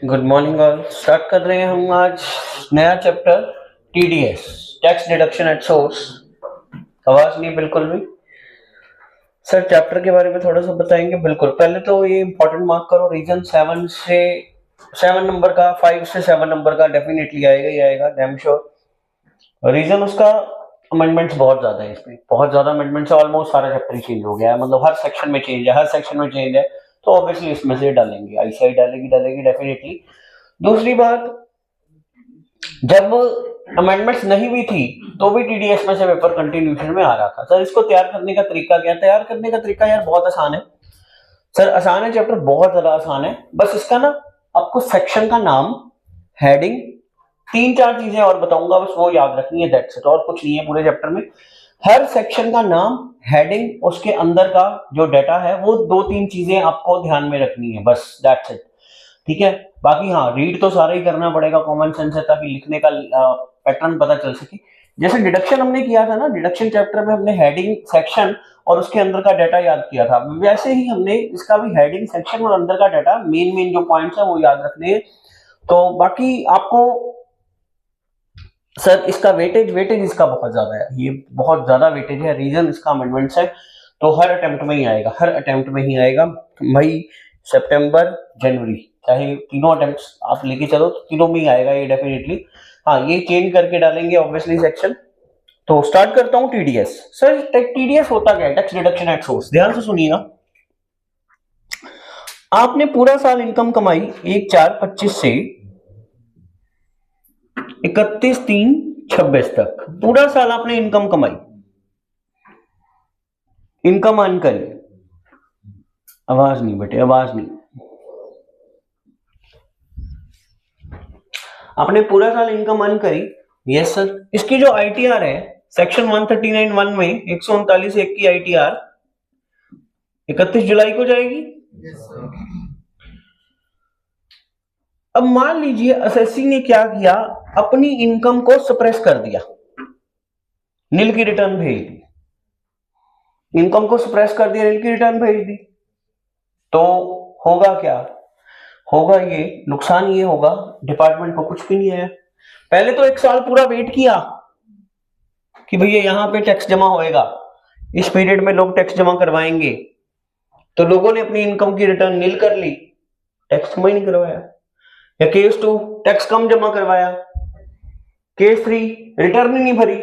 Good morning all. Start कर रहे हैं हम आज नया chapter TDS, tax deduction at source. आवाज नहीं बिल्कुल भी। सर चैप्टर के बारे में थोड़ा सा बताएंगे। बिल्कुल, पहले तो ये इंपॉर्टेंट मार्क करो, रीजन 7 नंबर का, 5 से 7 नंबर का डेफिनेटली आएगा ही आएगा, डैम श्योर। रीजन उसका अमेंडमेंट्स बहुत ज्यादा है, इसमें बहुत ज्यादा अमेंडमेंट्स है, ऑलमोस्ट सारा चैप्टर ही चेंज हो गया है, मतलब हर सेक्शन में चेंज है, हर सेक्शन में चेंज है, तो ऑब्वियसली इसमें से डालेंगे, आईसीआई डालेगी डेफिनेटली। दूसरी बात, जब अमेंडमेंट्स नहीं भी थी तो भी टीडीएस में से पेपर कंटिन्यूशन में आ रहा था। सर इसको तैयार करने का तरीका क्या? तैयार करने का तरीका यार बहुत आसान है सर, आसान है, चैप्टर बहुत ज्यादा आसान है। बस इसका ना आपको सेक्शन का नाम, हेडिंग, 3-4 चीजें और बताऊंगा, बस वो याद रखनी है, दैट्स इट, और कुछ नहीं है पूरे चैप्टर में। हर सेक्शन का नाम, हेडिंग, उसके अंदर का जो डाटा है, वो 2-3 चीजें आपको ध्यान में रखनी है, बस दैट्स इट, ठीक है। बाकी हाँ, रीड तो सारा ही करना पड़ेगा, कॉमन सेंस है, ताकि लिखने का पैटर्न पता चल सके। जैसे डिडक्शन हमने किया था ना, डिडक्शन चैप्टर में हमने हेडिंग, सेक्शन और उसके अंदर का डाटा याद किया था, वैसे ही हमने इसका भी हेडिंग, सेक्शन और अंदर का डाटा, मेन जो पॉइंट्स है वो याद रखने हैं। तो बाकी आपको सर इसका वेटेज इसका बहुत ज्यादा है, ये बहुत ज्यादा वेटेज है, रीजन इसका अमेंडमेंट्स है, तो हर अटेम्प्ट में ही आएगा, हर अटेम्प्ट में ही आएगा, मई, सितंबर, जनवरी, चाहे तीनों अटेम्प्ट्स आप लेके चलो तो तीनों में ही आएगा ये डेफिनेटली। हाँ, ये चेंज करके डालेंगे ऑब्वियसली सेक्शन। तो स्टार्ट करता हूं टीडीएस। सर टीडीएस होता क्या है? Tax deduction at source. ध्यान से सुनिएगा, आपने पूरा साल इनकम कमाई 1/4/25 से 31/3/26 तक, पूरा साल आपने इनकम कमाई, इनकम अर्न करी। आवाज नहीं बेटे, आवाज नहीं। आपने पूरा साल इनकम अर्न करी, यस सर। इसकी जो आईटीआर है सेक्शन 139(1) में 139(1) की आईटीआर 31 जुलाई को जाएगी। yes, अब मान लीजिए एसएससी ने क्या किया, अपनी इनकम को सप्रेस कर दिया, नील की रिटर्न भेज दी, इनकम को सप्रेस कर दिया, नील की रिटर्न भेज दी, तो होगा क्या? होगा ये नुकसान, ये होगा डिपार्टमेंट को कुछ भी नहीं आया। पहले तो 1 साल पूरा वेट किया कि भैया यहां पे टैक्स जमा होएगा, इस पीरियड में लोग टैक्स जमा करवाएंगे, तो लोगों ने अपनी इनकम की रिटर्न नील कर ली, टैक्स जमा ही नहीं करवाया। या केस 2, टैक्स कम जमा करवाया, केस 3, रिटर्न ही नहीं भरी,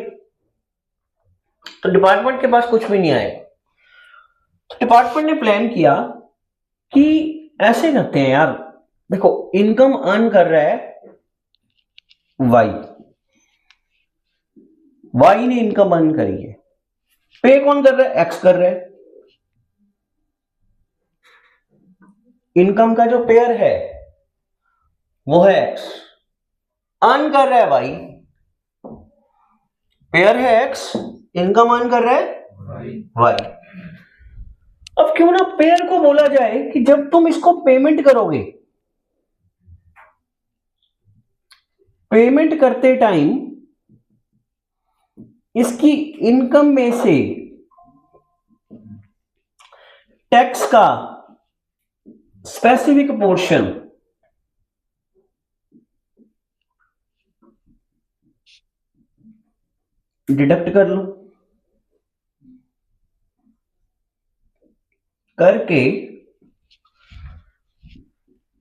तो डिपार्टमेंट के पास कुछ भी नहीं आया। तो डिपार्टमेंट ने प्लान किया कि ऐसे करते हैं यार, देखो इनकम अर्न कर रहा है वाई ने इनकम अर्न करी है, पे कौन कर रहा है? एक्स कर रहा है। इनकम का जो पेयर है वो है एक्स, अर्न कर रहा है वाई, पेयर है एक्स, इनकम अर्न कर रहा है वाई। अब क्यों ना पेयर को बोला जाए कि जब तुम इसको पेमेंट करोगे, पेमेंट करते टाइम इसकी इनकम में से टैक्स का स्पेसिफिक पोर्शन डिडक्ट कर लो, करके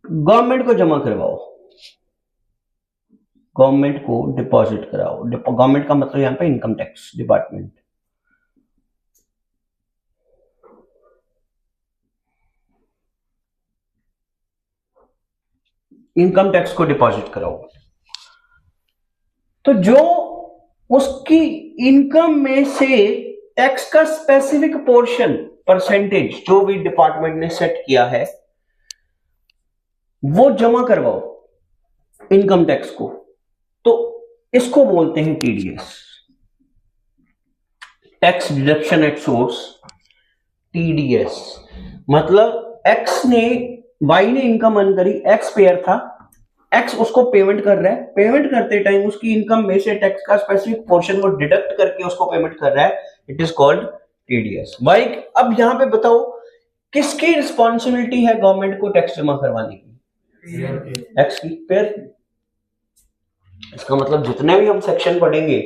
गवर्नमेंट को जमा करवाओ, गवर्नमेंट को डिपॉजिट कराओ। गवर्नमेंट का मतलब यहां पे income tax department. Income tax को डिपॉजिट कराओ, तो जो उसकी इनकम में से टैक्स का स्पेसिफिक पोर्शन, परसेंटेज जो भी डिपार्टमेंट ने सेट किया है, वो जमा करवाओ इनकम टैक्स को, तो इसको बोलते हैं TDS, tax deduction at source, TDS. मतलब एक्स ने, वाई ने इनकम अर्न करी, एक्स पेयर था, एक्स उसको पेमेंट कर रहा है, पेमेंट करते टाइम उसकी इनकम में से टैक्स का स्पेसिफिक पोर्शन वो डिडक्ट करके उसको पेमेंट कर रहा है, it is called TDS. Why, अब यहां पे बताओ किसकी रिस्पॉन्सिबिलिटी है गवर्नमेंट को टैक्स जमा करवाने की? टैक्स की, पेयर। इसका मतलब जितने भी हम सेक्शन पढ़ेंगे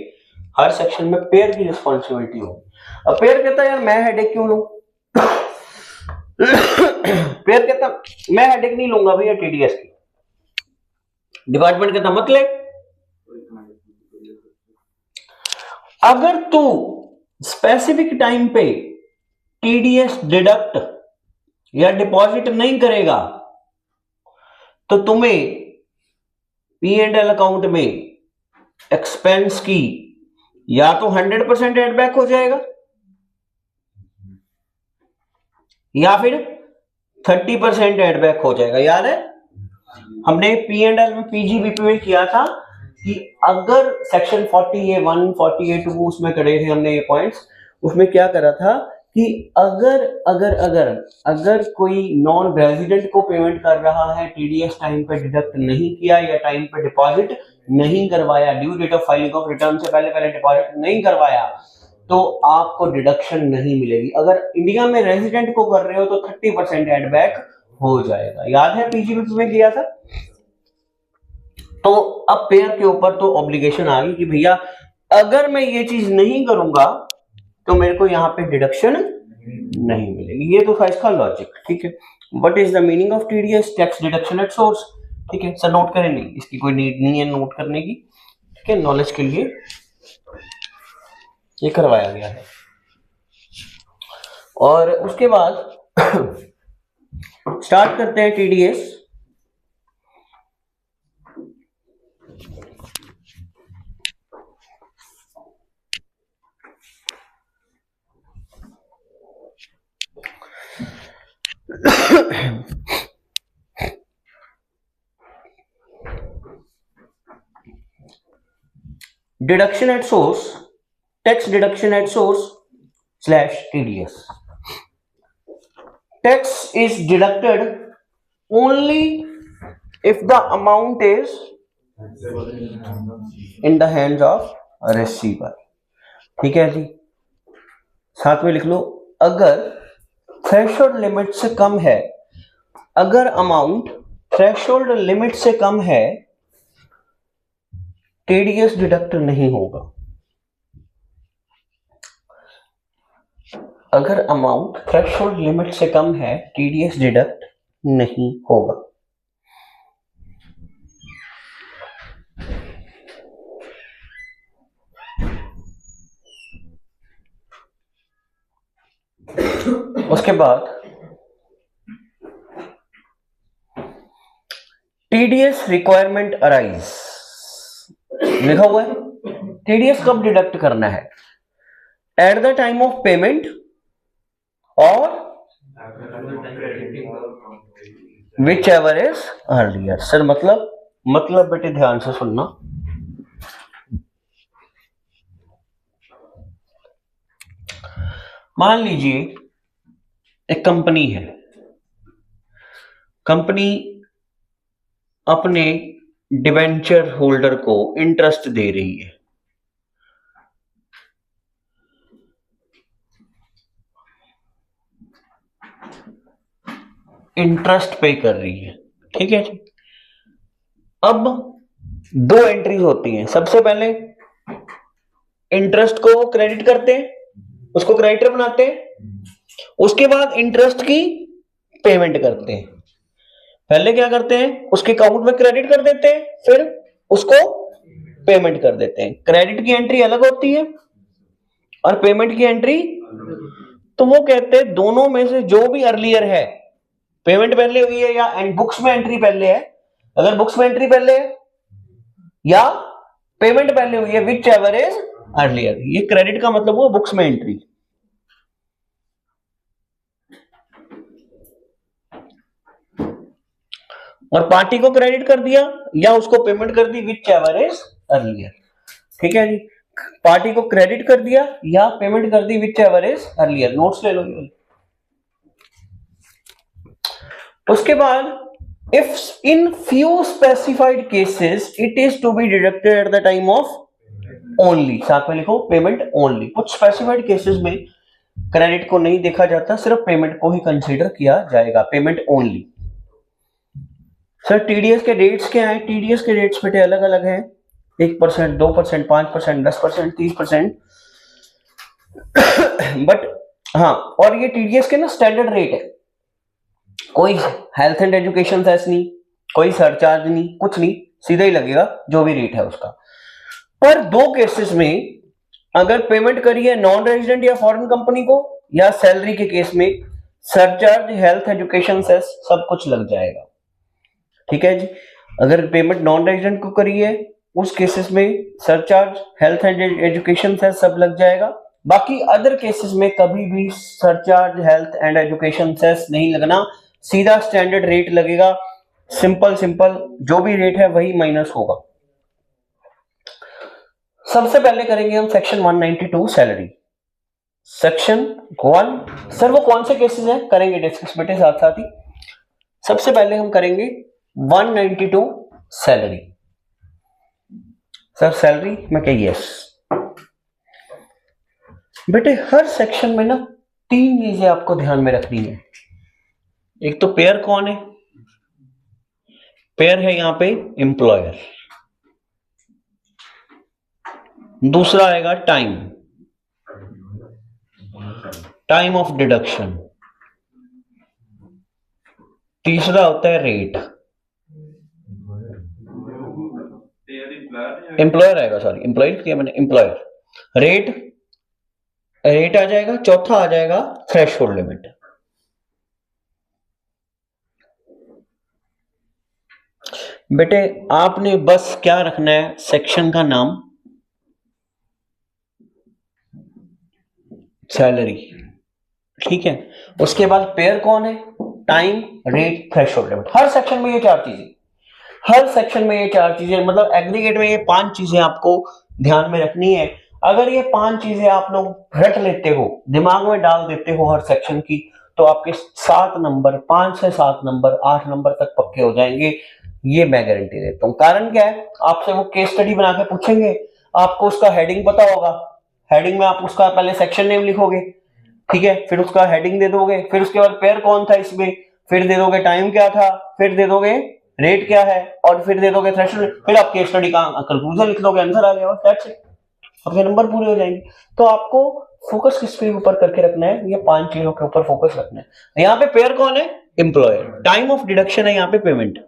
हर सेक्शन में पेयर की रिस्पॉन्सिबिलिटी होगी। अब पेयर कहता है यार मैं हेडेक क्यों लूं? पेयर कहता मैं हेडेक नहीं लूंगा भैया टीडीएस की। डिपार्टमेंट कहता मत ले। अगर तू स्पेसिफिक टाइम पे टीडीएस डिडक्ट या डिपॉजिट नहीं करेगा तो तुम्हें P&L अकाउंट में एक्सपेंस की या तो 100% एडबैक हो जाएगा या फिर 30% एडबैक हो जाएगा। याद है हमने P&L में पीजीबीपी में किया था कि अगर सेक्शन 40A1 40A2 उसमें करे थे हमने ये पॉइंट्स, उसमें क्या करा था कि अगर अगर अगर अगर कोई नॉन रेजिडेंट को पेमेंट कर रहा है, टीडीएस टाइम पे डिडक्ट नहीं किया या टाइम पे डिपॉजिट नहीं करवाया, due date of filing of return से पहले पहले डिपॉजिट नहीं करवाया, तो आपको डिडक्शन नहीं मिलेगी। अगर इंडिया में रेजिडेंट को कर रहे हो तो 30% एडबैक हो जाएगा। याद है पीजीबीपी में किया था। तो अब पेयर के ऊपर तो ऑब्लिगेशन आ गई कि भैया अगर मैं ये चीज नहीं करूंगा तो मेरे को यहाँ पे डिडक्शन नहीं मिलेगी। ये तो था इसका लॉजिक। ठीक है, what is the meaning of TDS? Tax deduction at source. ठीक है सर, नोट करें नहीं, इसकी कोई नीड नहीं है नोट करने की। ठीक है, नॉलेज के लिए ये करवाया गया है। और उसके बाद स्टार्ट करते हैं TDS. Deduction at source, tax deduction at source slash TDS. Tax is deducted only if the amount is in the hands of receiver। ठीक है जी, साथ में लिख लो, अगर थ्रेशोल्ड लिमिट से कम है, अगर अमाउंट थ्रेशोल्ड लिमिट से कम है, टीडीएस डिडक्ट नहीं होगा। अगर अमाउंट थ्रेशोल्ड लिमिट से कम है, टीडीएस डिडक्ट नहीं होगा। उसके बाद टीडीएस रिक्वायरमेंट अराइज लिखा हुआ है। टीडीएस कब डिडक्ट करना है? At the time of payment और which ever is earlier. Sir मतलब बेटे ध्यान से सुनना। मान लीजिए एक कंपनी है, कंपनी अपने डिबेंचर होल्डर को इंटरेस्ट दे रही है, इंटरेस्ट पे कर रही है। ठीक है जी, अब दो एंट्रीज होती हैं। सबसे पहले इंटरेस्ट को क्रेडिट करते हैं, उसको क्रेडिटर बनाते हैं, उसके बाद इंटरेस्ट की पेमेंट करते हैं। पहले क्या करते हैं, उसके अकाउंट में क्रेडिट कर देते हैं, फिर उसको पेमेंट कर देते हैं। क्रेडिट की एंट्री अलग होती है और पेमेंट की एंट्री, तो वो कहते हैं दोनों में से जो भी अर्लियर है, पेमेंट पहले हुई है या बुक्स में एंट्री पहले है, अगर बुक्स में एंट्री पहले है या पेमेंट पहले हुई है, विच एवर इज अर्लियर। ये क्रेडिट का मतलब हुआ बुक्स में एंट्री। और पार्टी को क्रेडिट कर दिया या उसको पेमेंट कर दी, विच एवर इज अर्लियर। ठीक है जी, पार्टी को क्रेडिट कर दिया या पेमेंट कर दी, which ever is earlier. Notes ले लो। उसके बाद if in few specified cases it is to be deducted at the time of only, साथ में लिखो पेमेंट ओनली। कुछ स्पेसिफाइड केसेस में क्रेडिट को नहीं देखा जाता, सिर्फ पेमेंट को ही कंसीडर किया जाएगा, पेमेंट ओनली। सर टीडीएस के रेट्स क्या है? टीडीएस के रेट्स बेटे अलग अलग हैं, 1%, 2%, 5%, 10%, 30%। बट हाँ, और ये टीडीएस के ना स्टैंडर्ड रेट है, कोई हेल्थ एंड एजुकेशन सेस नहीं, कोई सरचार्ज नहीं, कुछ नहीं, सीधा ही लगेगा जो भी रेट है उसका। पर दो केसेस में अगर पेमेंट करिए नॉन रेजिडेंट या फॉरेन कंपनी को, या सैलरी के केस में सरचार्ज, हेल्थ एजुकेशन सेस सब कुछ लग जाएगा। ठीक है जी। अगर पेमेंट नॉन रेजिडेंट को करिए उस केसेस में surcharge, health and education cess सब लग जाएगा। बाकी अदर केसेस में कभी भी surcharge, health and education cess नहीं लगना, सीधा स्टैंडर्ड रेट लगेगा। सिंपल सिंपल जो भी रेट है वही माइनस होगा। सबसे पहले करेंगे हम सेक्शन 192 सैलरी। सेक्शन 1 सर वो कौन से केसेस हैं करेंगे डिस्कस बेटे साथ साथ ही। सबसे पहले हम करेंगे 192 सैलरी। सर सैलरी में क्या? यस बेटे, हर सेक्शन में ना तीन चीजें आपको ध्यान में रखनी है। एक तो पेयर कौन है? पेयर है यहां पे एम्प्लॉयर। दूसरा आएगा टाइम, टाइम ऑफ डिडक्शन। तीसरा होता है रेट, एम्प्लॉयर आएगा, सॉरी एम्प्लॉयर क्या मैंने, एम्प्लॉयर। रेट, रेट आ जाएगा। चौथा आ जाएगा थ्रेशोल्ड लिमिट। बेटे आपने बस क्या रखना है, सेक्शन का नाम सैलरी, ठीक है। उसके बाद पेयर कौन है, टाइम, रेट, थ्रेशोल्ड लिमिट। हर सेक्शन में ये चार चीजें, हर सेक्शन में ये चार चीजें, मतलब एग्रीगेट में ये पांच चीजें आपको ध्यान में रखनी है। अगर ये पांच चीजें आप लोग रट लेते हो, दिमाग में डाल देते हो हर सेक्शन की, तो आपके 7 नंबर, 5 से 7 नंबर, 8 नंबर तक पक्के हो जाएंगे, ये मैं गारंटी देता हूं। कारण क्या है, आपसे वो केस स्टडी बना के पूछेंगे, आपको उसका हेडिंग पता होगा, हेडिंग में आप उसका पहले सेक्शन नेम लिखोगे, ठीक है, फिर उसका हेडिंग दे दोगे, फिर उसके बाद पेयर कौन था इसमें, फिर दे दोगे टाइम क्या था, फिर दे दोगे रेट क्या है, और फिर दे दोगे थ्रेशोल्ड, फिर आप केस स्टडी का कंक्लूजन लिख दोगे, आंसर आ गया, दैट्स इट, आपके नंबर पूरे हो जाएंगे। तो आपको फोकस किसके ऊपर करके रखना है, ये पांच चीजों के ऊपर फोकस रखना है। यहाँ पे पेयर कौन है, एम्प्लॉयर। टाइम ऑफ डिडक्शन है यहाँ पे पेमेंट,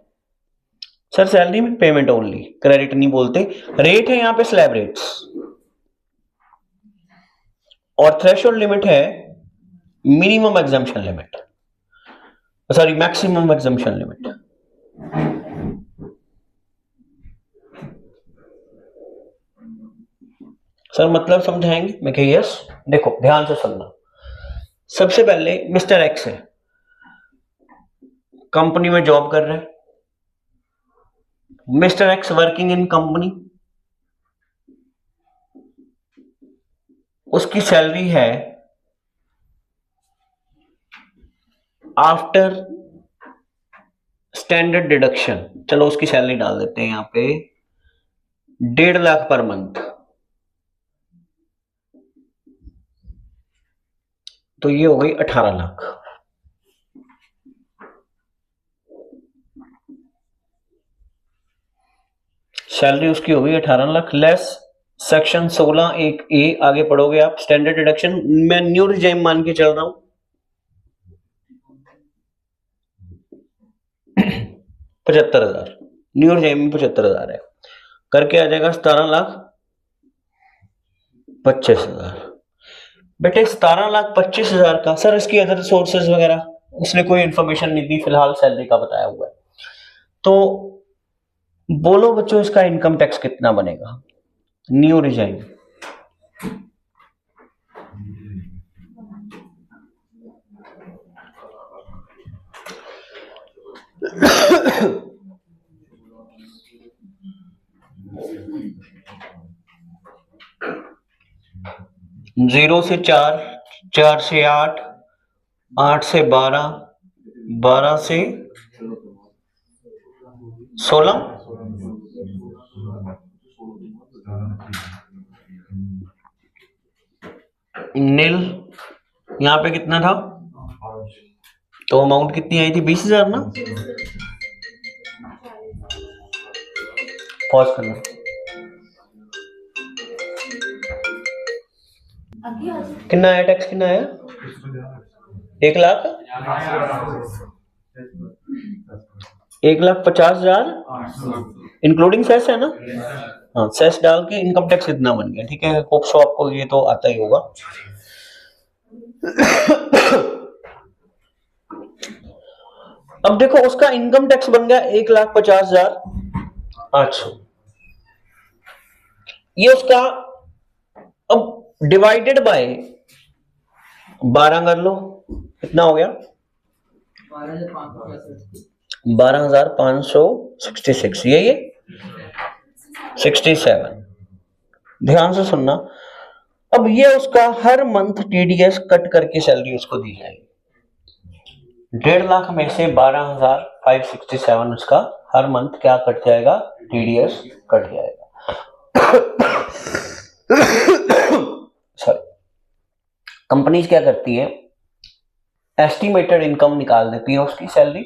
सर सैलरी में पेमेंट ओनली, क्रेडिट नहीं बोलते। रेट है यहाँ पे स्लैब रेट्स, और थ्रेशोल्ड लिमिट है minimum exemption limit, sorry maximum exemption limit. Sir मतलब समझाएंगे? मैं कह यस। देखो ध्यान से सुनना। सबसे पहले मिस्टर एक्स है, कंपनी में जॉब कर रहे हैं। Mister x working in company, उसकी सैलरी है आफ्टर स्टैंडर्ड डिडक्शन, चलो उसकी सैलरी डाल देते हैं यहां पे 1.5 लाख पर मंथ, तो ये हो गई 18 लाख। सैलरी उसकी हो गई 18 लाख, लेस सेक्शन 16 एक ए, आगे पढ़ोगे आप, स्टैंडर्ड डिडक्शन, मैं न्यू रिजाइम मान के चल रहा हूं 75,000, न्यू रिजाइम में 75,000 है, करके आ जाएगा 17,25,000। बेटे 17,25,000 का, सर इसकी अदर सोर्सेज वगैरह उसने कोई इंफॉर्मेशन नहीं दी, फिलहाल सैलरी का बताया हुआ है। तो बोलो बच्चों इसका इनकम टैक्स कितना बनेगा, न्यू रिजाइम। जीरो से 4, 4 से 8, 8 से 12, 12 से 16, नील, यहाँ पे कितना था, तो अमाउंट कितनी आई थी 20,000 ना। पॉज करना। कितना आया टैक्स, कितना आया 1,50,000 इंक्लूडिंग सेस है ना। हाँ सेस डाल के इनकम टैक्स इतना बन गया, ठीक है। होप सो आपको ये तो आता ही होगा। अब देखो उसका इनकम टैक्स बन गया 1,50,800। ये उसका, अब डिवाइडेड बाय 12 कर लो, कितना हो गया 12,566, ये 67। ध्यान से सुनना, अब ये उसका हर मंथ टीडीएस कट करके सैलरी उसको दी जाएगी। 1.5 लाख में से 12,567 उसका हर मंथ क्या कट जाएगा, टीडीएस कट जाएगा। सॉरी, कंपनीज क्या करती है, एस्टिमेटेड इनकम निकाल देती है उसकी सैलरी,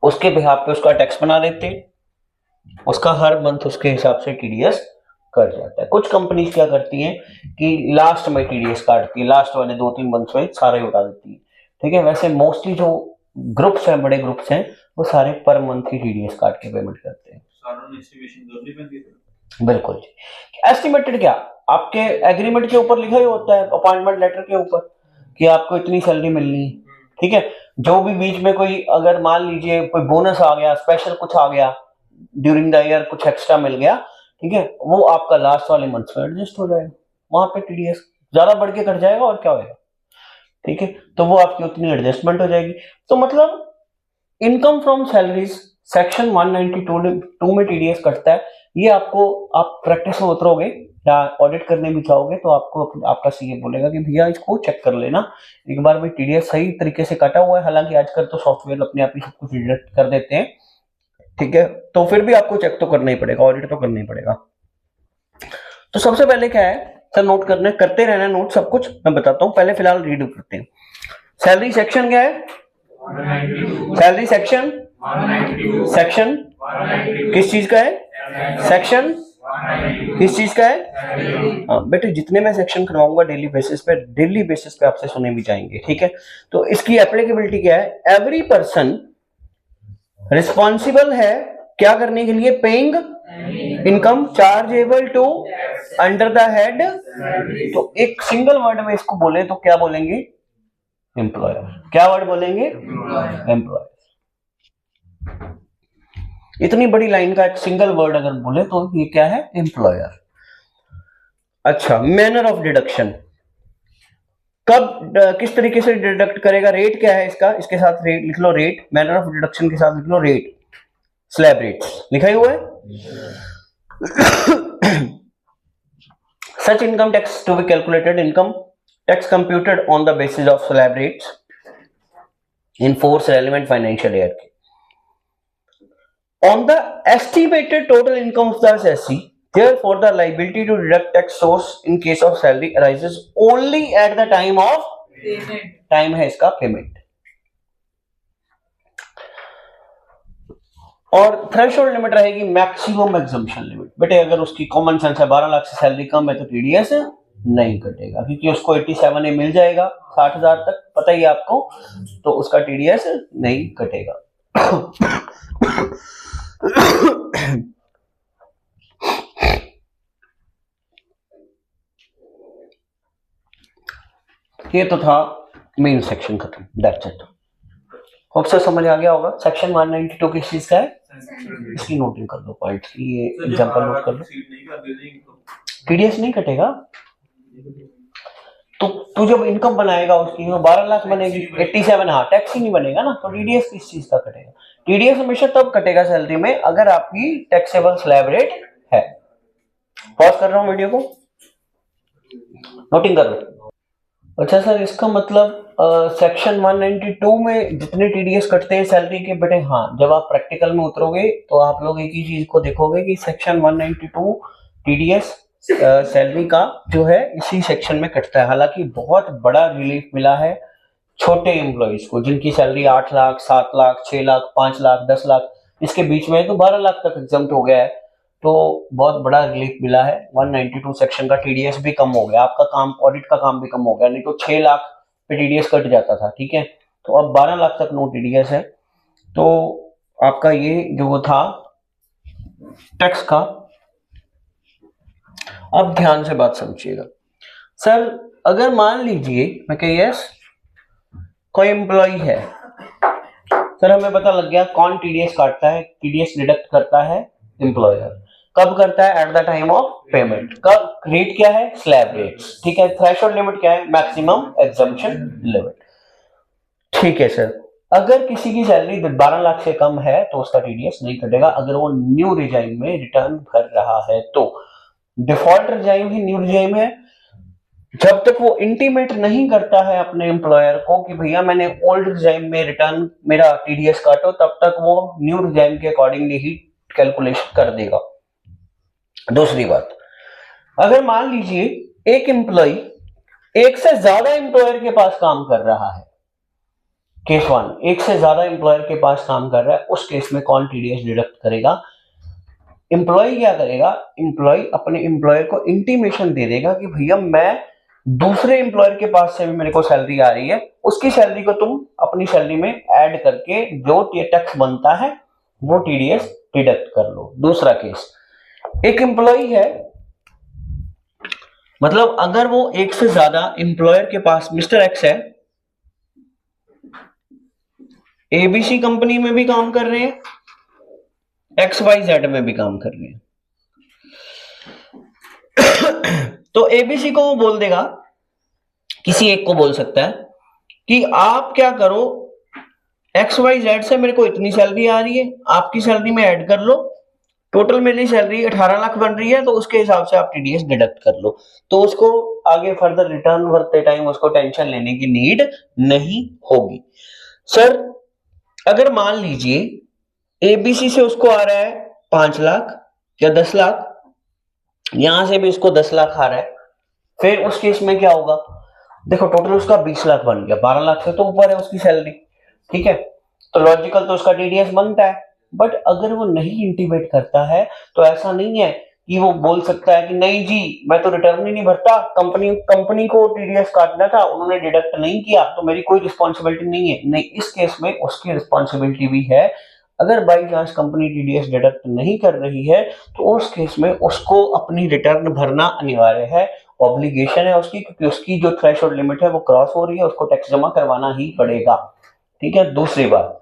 उसके बिहाफ पे उसका टैक्स बना देते हैं, उसका हर मंथ उसके हिसाब से टीडीएस कट जाता है। कुछ कंपनीज क्या करती हैं कि लास्ट में टीडीएस काटती है, लास्ट वाले 2-3 मंथ में सारे उठा देती है, ठीक है। वैसे मोस्टली जो ग्रुप्स हैं, बड़े ग्रुप्स हैं, वो सारे पर मंथ ही टीडीएस काट के पेमेंट करते हैं। बिल्कुल जी। एस्टिमेटेड क्या, आपके एग्रीमेंट के ऊपर लिखा ही होता है, अपॉइंटमेंट लेटर के ऊपर, कि आपको इतनी सैलरी मिलनी है, ठीक है। जो भी बीच में कोई अगर मान लीजिए कोई बोनस आ गया, स्पेशल कुछ आ गया ड्यूरिंग द ईयर, कुछ एक्स्ट्रा मिल गया, ठीक है, वो आपका लास्ट वाले मंथ में एडजस्ट हो जाएगा, वहां पे टीडीएस ज्यादा बढ़ के कट जाएगा और क्या होगा, ठीक है। तो वो आपकी उतनी एडजस्टमेंट हो जाएगी। तो मतलब इनकम फ्रॉम सैलरीज सेक्शन 192 में टीडीएस कटता है। ये आपको, आप प्रैक्टिस में उतरोगे या ऑडिट करने भी चाहोगे तो आपको आपका सीए बोलेगा कि भैया इसको चेक कर लेना एक बार, भाई टीडीएस सही तरीके से कटा हुआ है। हालांकि आजकल तो सॉफ्टवेयर अपने आप ही सब कुछ डिडक्ट कर देते हैं, ठीक है, तो फिर भी आपको चेक तो करना ही पड़ेगा, ऑडिट तो करना ही पड़ेगा। तो सबसे पहले क्या है सर, नोट करना, करते रहना नोट, सब कुछ मैं बताता हूँ, पहले फिलहाल रीड करते हैं। सैलरी सेक्शन क्या है, सैलरी सेक्शन, सेक्शन किस चीज का है, सेक्शन किस चीज का है। बेटे जितने मैं सेक्शन करवाऊंगा डेली बेसिस पे आपसे सुने भी जाएंगे, ठीक है। तो इसकी एप्लीकेबिलिटी क्या है, एवरी पर्सन रिस्पॉन्सिबल है क्या करने के लिए, paying income chargeable to under the head. तो एक सिंगल वर्ड में इसको बोले तो क्या बोलेंगे, एम्प्लॉयर। क्या वर्ड बोलेंगे, एम्प्लॉयर। इतनी बड़ी लाइन का एक सिंगल वर्ड अगर बोले तो ये क्या है, एम्प्लॉयर। अच्छा, मैनर ऑफ डिडक्शन, कब किस तरीके से डिडक्ट करेगा, रेट क्या है इसका, इसके साथ रेट लिख लो, रेट, मैनर ऑफ डिडक्शन के साथ लिख लो रेट, स्लैब रेट्स लिखा ही हुआ है। Such income tax to be calculated, income tax computed on the basis of slab rates in force relevant financial year के, on the estimated total income of the assessee, therefore the liability to deduct tax source in case of salary arises only at the time of payment, time है इसका payment. और threshold limit रहेगी maximum exemption limit. बेटे अगर उसकी common sense है 12 लाख से salary कम है तो टीडीएस नहीं कटेगा, क्योंकि उसको 87A मिल जाएगा 60,000 तक, पता ही आपको, तो उसका टीडीएस नहीं कटेगा। ये तो था मेन सेक्शन खत्म, दैट्स इट। होप से समझ आ गया होगा। सेक्शन 192 किस चीज का है, इसकी नोटिंग कर दो पॉइंट, ये एग्जांपल नोट कर लो। टीडीएस नहीं कटेगा, तो तू जब इनकम बनाएगा उसकी 12 लाख बनेगी, 87, हाँ टैक्स ही नहीं बनेगा ना, तो टीडीएस किस चीज का कटेगा, टीडीएस हमेशा तब कटेगा सैलरी में अगर आपकी टैक्सेबल स्लैब रेट है। पॉज कर रहा हूं वीडियो को, नोटिंग कर लो। अच्छा सर, इसका मतलब सेक्शन 192 में जितने टीडीएस कटते हैं सैलरी के, बेटे हाँ, जब आप प्रैक्टिकल में उतरोगे तो आप लोग एक ही चीज को देखोगे कि सेक्शन 192 टीडीएस सैलरी का जो है इसी सेक्शन में कटता है। हालांकि बहुत बड़ा रिलीफ मिला है छोटे एम्प्लॉइज को जिनकी सैलरी 8 लाख, 7 लाख, 6 लाख, 5 लाख, 10 लाख, इसके बीच में है, तो 12 लाख तक एग्जम्प्ट हो गया है। तो बहुत बड़ा रिलीफ मिला है। 192 सेक्शन का टीडीएस भी कम हो गया, आपका काम, ऑडिट का काम भी कम हो गया। नहीं तो 6 लाख पे टीडीएस कट जाता था, ठीक है, तो अब 12 लाख तक नो टीडीएस है। तो आपका ये जो वो था टैक्स का। अब ध्यान से बात समझिएगा सर, अगर मान लीजिए मैं कह यस कोई एम्प्लॉय है, सर हमें पता लग गया कौन टीडीएस काटता है, टीडीएस डिडक्ट करता है एम्प्लॉयर। कब करता है? At the time of payment. कब? रेट क्या है? स्लैब रेट, ठीक है। थ्रेशोल्ड लिमिट क्या है? मैक्सिमम एग्जम्पशन लिमिट, ठीक है सर। अगर किसी की सैलरी 12 लाख से कम है तो उसका टीडीएस नहीं कटेगा अगर वो न्यू रिजाइन में रिटर्न भर रहा है तो। डिफॉल्ट रिजाइन ही न्यू रिजाइन है। जब तक वो इंटीमेट नहीं करता है अपने एम्प्लॉयर को कि भैया मैंने ओल्ड रिजाइन में रिटर्न मेरा टीडीएस काटो, तब तक वो न्यू रिजाइन के अकॉर्डिंगली ही कैलकुलेशन कर देगा। दूसरी बात, अगर मान लीजिए एक एम्प्लॉय एक से ज्यादा एम्प्लॉयर के पास काम कर रहा है, केस 1, एक से ज्यादा एम्प्लॉयर के पास काम कर रहा है, उस केस में कौन टीडीएस डिडक्ट करेगा? एम्प्लॉय क्या करेगा? एम्प्लॉय अपने एम्प्लॉयर को इंटीमेशन दे देगा कि भैया मैं दूसरे एम्प्लॉयर के पास से भी मेरे को सैलरी आ रही है, उसकी सैलरी को तुम अपनी सैलरी में ऐड करके जो टैक्स बनता है वो टीडीएस डिडक्ट कर लो। दूसरा केस, एक एम्प्लॉय है, मतलब अगर वो एक से ज्यादा एम्प्लॉयर के पास, मिस्टर एक्स है, एबीसी कंपनी में भी काम कर रहे हैं, XYZ में भी काम कर रहे हैं, तो एबीसी को वो बोल देगा, किसी एक को बोल सकता है कि आप क्या करो, XYZ से मेरे को इतनी सैलरी आ रही है, आपकी सैलरी में ऐड कर लो, टोटल मेरी सैलरी 18 लाख बन रही है, तो उसके हिसाब से आप टीडीएस डिडक्ट कर लो। तो उसको आगे फर्दर रिटर्न भरते टाइम उसको टेंशन लेने की नीड नहीं होगी। सर अगर मान लीजिए एबीसी से उसको आ रहा है 5 लाख या 10 लाख, यहां से भी उसको 10 लाख आ रहा है, फिर उस केस में क्या होगा? देखो टोटल उसका 20 लाख बन गया, 12 लाख से तो ऊपर है उसकी सैलरी, ठीक है, तो लॉजिकल तो उसका टीडीएस बनता है। बट अगर वो नहीं इंटीमेट करता है तो ऐसा नहीं है कि वो बोल सकता है कि नहीं जी मैं तो रिटर्न ही नहीं भरता, कंपनी को टीडीएस काटना था, उन्होंने डिडक्ट नहीं किया तो मेरी कोई रिस्पॉन्सिबिलिटी नहीं है। नहीं, इस केस में उसकी रिस्पॉन्सिबिलिटी भी है। अगर by chance company TDS deduct नहीं कर रही है तो उस केस में उसको अपनी रिटर्न भरना अनिवार्य है, ऑब्लिगेशन है उसकी, क्योंकि उसकी जो थ्रेशोल्ड लिमिट है वो क्रॉस हो रही है, उसको टैक्स जमा करवाना ही पड़ेगा, ठीक है। दूसरी बात,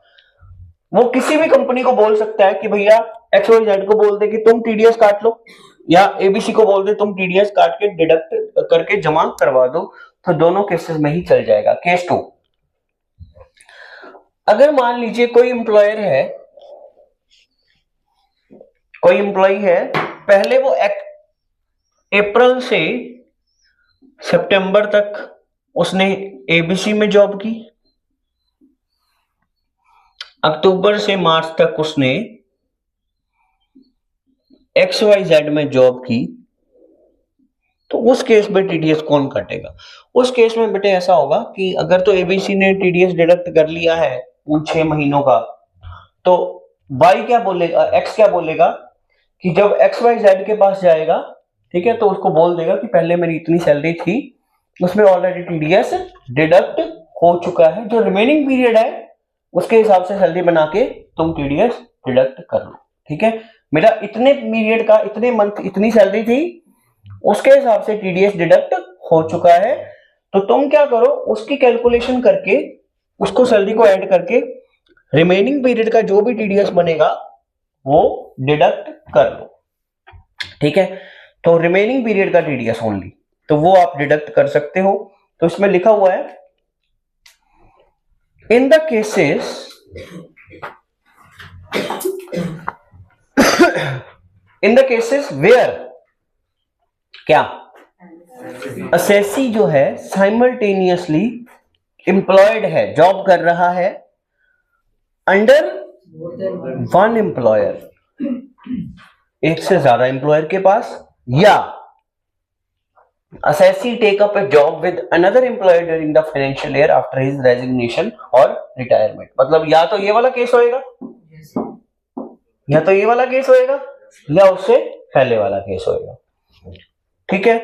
वो किसी भी कंपनी को बोल सकता है कि भैया XYZ को बोल दे कि तुम टीडीएस काट लो, या एबीसी को बोल दे तुम टीडीएस काट के डिडक्ट करके जमा करवा दो, तो दोनों केसेस में ही चल जाएगा। केस 2, अगर मान लीजिए कोई एम्प्लॉयर है, कोई एम्प्लॉय है, पहले वो अप्रैल से सितंबर तक उसने एबीसी में जॉब की, अक्टूबर से मार्च तक उसने XYZ में जॉब की, तो उस केस में टीडीएस कौन काटेगा? उस केस में बेटे ऐसा होगा कि अगर तो एबीसी ने टीडीएस डिडक्ट कर लिया है उन 6 महीनों का, तो वाई क्या बोलेगा, एक्स क्या बोलेगा कि जब XYZ के पास जाएगा, ठीक है, तो उसको बोल देगा कि पहले मेरी इतनी सैलरी थी, उसमें ऑलरेडी टीडीएस डिडक्ट हो चुका है, जो रिमेनिंग पीरियड है उसके हिसाब से सैलरी बना के तुम टीडीएस डिडक्ट कर लो, ठीक है। मेरा इतने पीरियड का, इतने मंथ, इतनी सैलरी थी, उसके हिसाब से टीडीएस डिडक्ट हो चुका है, तो तुम क्या करो, उसकी कैलकुलेशन करके उसको सैलरी को ऐड करके रिमेनिंग पीरियड का जो भी टीडीएस बनेगा वो डिडक्ट कर लो, ठीक है। तो रिमेनिंग पीरियड का टीडीएस ओनली, तो वो आप डिडक्ट कर सकते हो। तो इसमें लिखा हुआ है इन द केसेस वेयर, क्या असेसी जो है साइमल्टेनियसली एम्प्लॉयड है, जॉब कर रहा है अंडर वन एम्प्लॉयर, एक से ज्यादा एम्प्लॉयर के पास, या assessee take up a job with another employer during the financial year after his resignation or retirement। मतलब या तो ये वाला केस होएगा या तो ये वाला केस होएगा या उससे पहले वाला केस होएगा, ठीक है।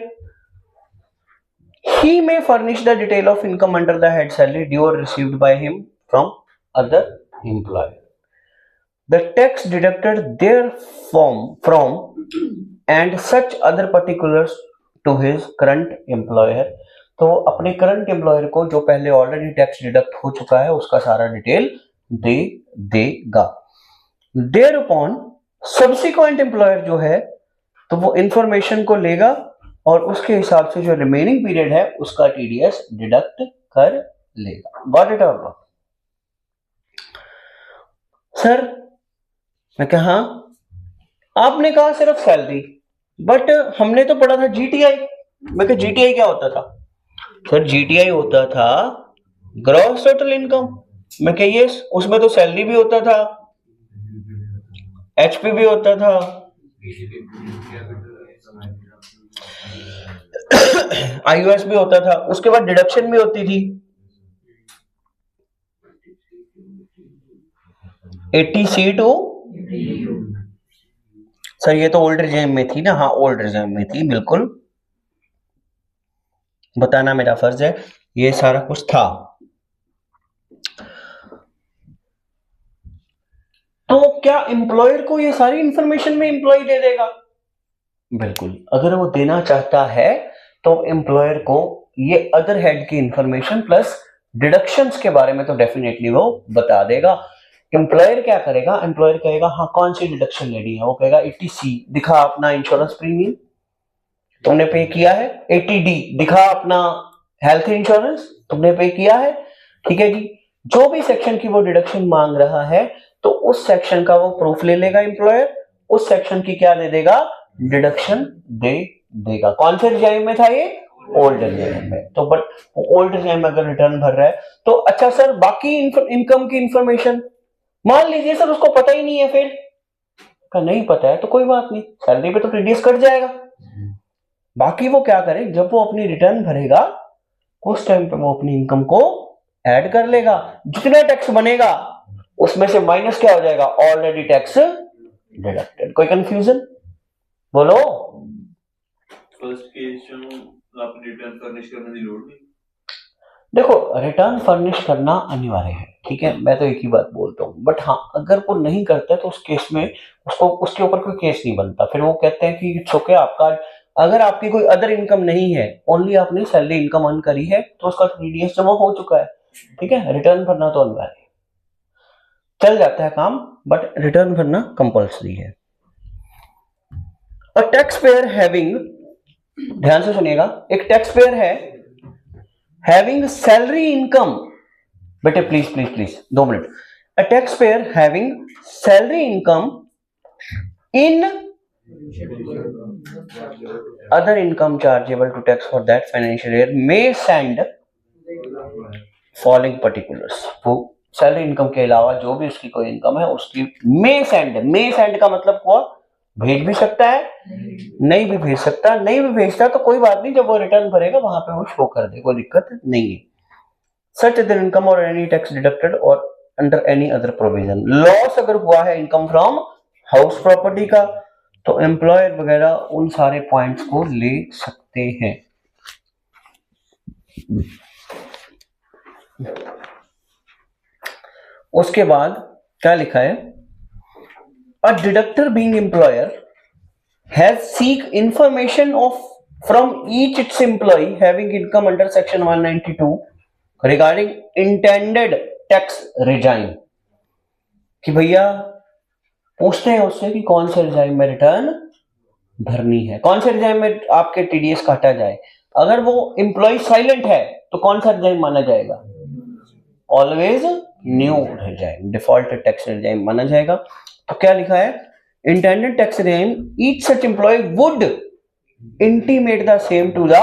He may furnish the detail of income under the head salary due or received by him from other employer. The tax deducted therefrom and such other particulars to his current employer। तो अपने current employer को जो पहले already tax deduct हो चुका है उसका सारा डिटेल दे देगा। Thereupon सब्सिक्वेंट एम्प्लॉयर जो है तो वो इंफॉर्मेशन को लेगा और उसके हिसाब से जो रिमेनिंग पीरियड है उसका टीडीएस डिडक्ट कर लेगा। गॉट इट और नॉट? सर मैं कहा आपने कहा सिर्फ सैलरी, बट हमने तो पढ़ा था जीटीआई। मैं कहा जीटीआई क्या होता था? सर जीटीआई होता था ग्रॉस टोटल इनकम। मैं कहा यस, उसमें तो सैलरी भी होता था, एचपी भी होता था, आईयूएस भी होता था, उसके बाद डिडक्शन भी होती थी 80C टू। सर ये तो ओल्ड रिजाइम में थी ना? हाँ ओल्ड रिजाइम में थी, बिल्कुल बताना मेरा फर्ज है, ये सारा कुछ था। तो क्या एम्प्लॉयर को ये सारी इंफॉर्मेशन में एम्प्लॉय दे देगा? बिल्कुल, अगर वो देना चाहता है तो एम्प्लॉयर को ये अदर हेड की इंफॉर्मेशन प्लस डिडक्शंस के बारे में तो डेफिनेटली वो बता देगा। एम्प्लॉयर क्या करेगा? एम्प्लॉयर कहेगा हाँ कौन सी डिडक्शन लेनी है, वो कहेगा 80C दिखा अपना इंश्योरेंस प्रीमियम तुमने पे किया है, 80D दिखा अपना हेल्थ इंश्योरेंस तुमने पे किया है, ठीक है जी। जो भी सेक्शन की वो डिडक्शन मांग रहा है तो उस सेक्शन का वो प्रूफ ले लेगा एम्प्लॉयर, उस सेक्शन की क्या दे देगा? डिडक्शन दे देगा। कौन से रिजाइम में था ये? ओल्ड रिजाइम में। तो बट ओल्ड रिजाइम में अगर रिटर्न भर रहा है तो अच्छा सर बाकी इनकम की इंफॉर्मेशन मान लीजिए सर उसको पता ही नहीं है, फिर का नहीं पता है तो कोई बात नहीं, सैलरी पे तो टीडीएस कट जाएगा। बाकी वो क्या करे, जब वो अपनी रिटर्न भरेगा उस टाइम पे वो अपनी इनकम को ऐड कर लेगा, जितना टैक्स बनेगा उसमें से माइनस क्या हो जाएगा? Already tax deducted. कोई कंफ्यूजन? बोलो। फर्स्ट केस आप रिटर्न फर्निश करने की लोड नहीं। देखो रिटर्न फर्निश करना अनिवार्य है, ठीक है, मैं तो एक ही बात बोलता हूँ, बट हाँ अगर वो नहीं करता है तो उस केस में उसको उसके ऊपर कोई केस नहीं बनता। फिर वो कहते हैं कि इट्स ओके, आपका अगर आपकी कोई अदर इनकम नहीं है, ओनली आपने सैलरी इनकम अर्न करी है तो उसका टीडीएस जमा हो चुका है, ठीक है। रिटर्न भरना तो अनिवार्य है, चल जाता है काम, बट रिटर्न भरना कंपल्सरी है। अ टैक्स पेयर हैविंग, ध्यान से सुनिएगा, एक टैक्स पेयर है हैविंग सैलरी इनकम, बेटे please please please 2 minute. A tax payer having salary income in other income chargeable to tax for that financial year may send following particulars. वो salary income के अलावा जो भी उसकी कोई income है उसकी मे सेंड का मतलब हुआ भेज भी सकता है, नहीं भी भेज सकता, नहीं भी भेजता तो कोई बात नहीं, जब वो रिटर्न भरेगा वहां पे वो शो कर दे, कोई दिक्कत नहीं है। सच अदर इनकम और एनी टैक्स डिडक्टेड और under any other provision. Loss अगर हुआ है इनकम फ्रॉम हाउस प्रॉपर्टी का तो एम्प्लॉयर वगैरह उन सारे पॉइंट्स को ले सकते हैं। उसके बाद क्या लिखा है? A deductor being employer has seek information of from each its employee having income under section 192 regarding intended tax regime। कि भैया पूछते हैं उससे कि कौन से रिजाइम में रिटर्न भरनी है, कौन से रिजाइम में आपके टीडीएस काटा जाए। अगर वो एम्प्लॉय साइलेंट है तो कौन सा रिजाइम माना जाएगा? Always new regime, default tax regime माना जाएगा। तो क्या लिखा है? Intended tax regime each such employee would intimate the same to the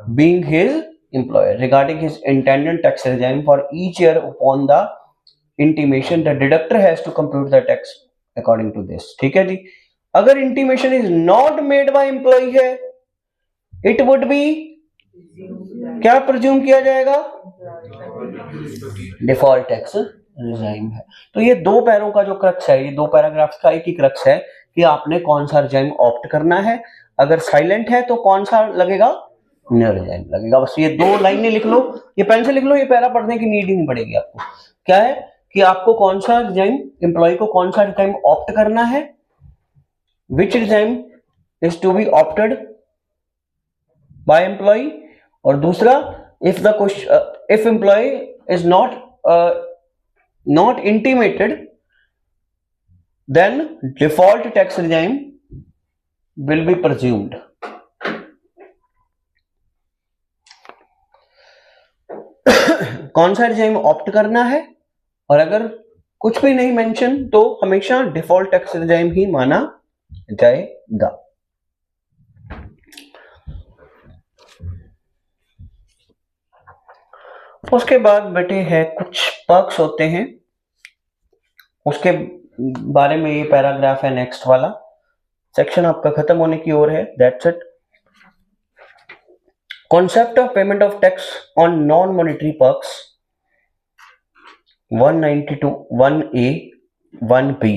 being his employer regarding his intended tax regime for each year upon the intimation the deductor has to compute the tax according to this. ठीक है जी। अगर intimation is not made by employee है it would be, क्या presume किया जाएगा, default tax regime है। तो ये दो पैरों का जो क्रक्स है, ये दो पैराग्राफ्स का एक ही क्रक्स है कि आपने कौन सा रिजाइम ऑप्ट करना है। अगर साइलेंट है तो कौन सा लगेगा, नो रिजाइम लगेगा। बस ये दो लाइनें लिख लो, ये पेन से लिख लो, ये पैरा पढ़ने की नीड ही नहीं पड़ेगी आपको। क्या है कि आपको कौन सा रिजाइम, एम्प्लॉय को कौन सा रिजाइम ऑप्ट करना है, which regime is to be opted by employ, और दूसरा if employ is not intimated, then default tax regime will be presumed. कौन सा regime ऑप्ट करना है, और अगर कुछ भी नहीं मेंशन तो हमेशा डिफॉल्ट टैक्स regime ही माना जाएगा। उसके बाद बेटे है कुछ पर्क्स होते हैं, उसके बारे में ये पैराग्राफ है, नेक्स्ट वाला सेक्शन आपका खत्म होने की ओर है। That's it. Concept of payment of tax on non monetary perks 192 1A 1B।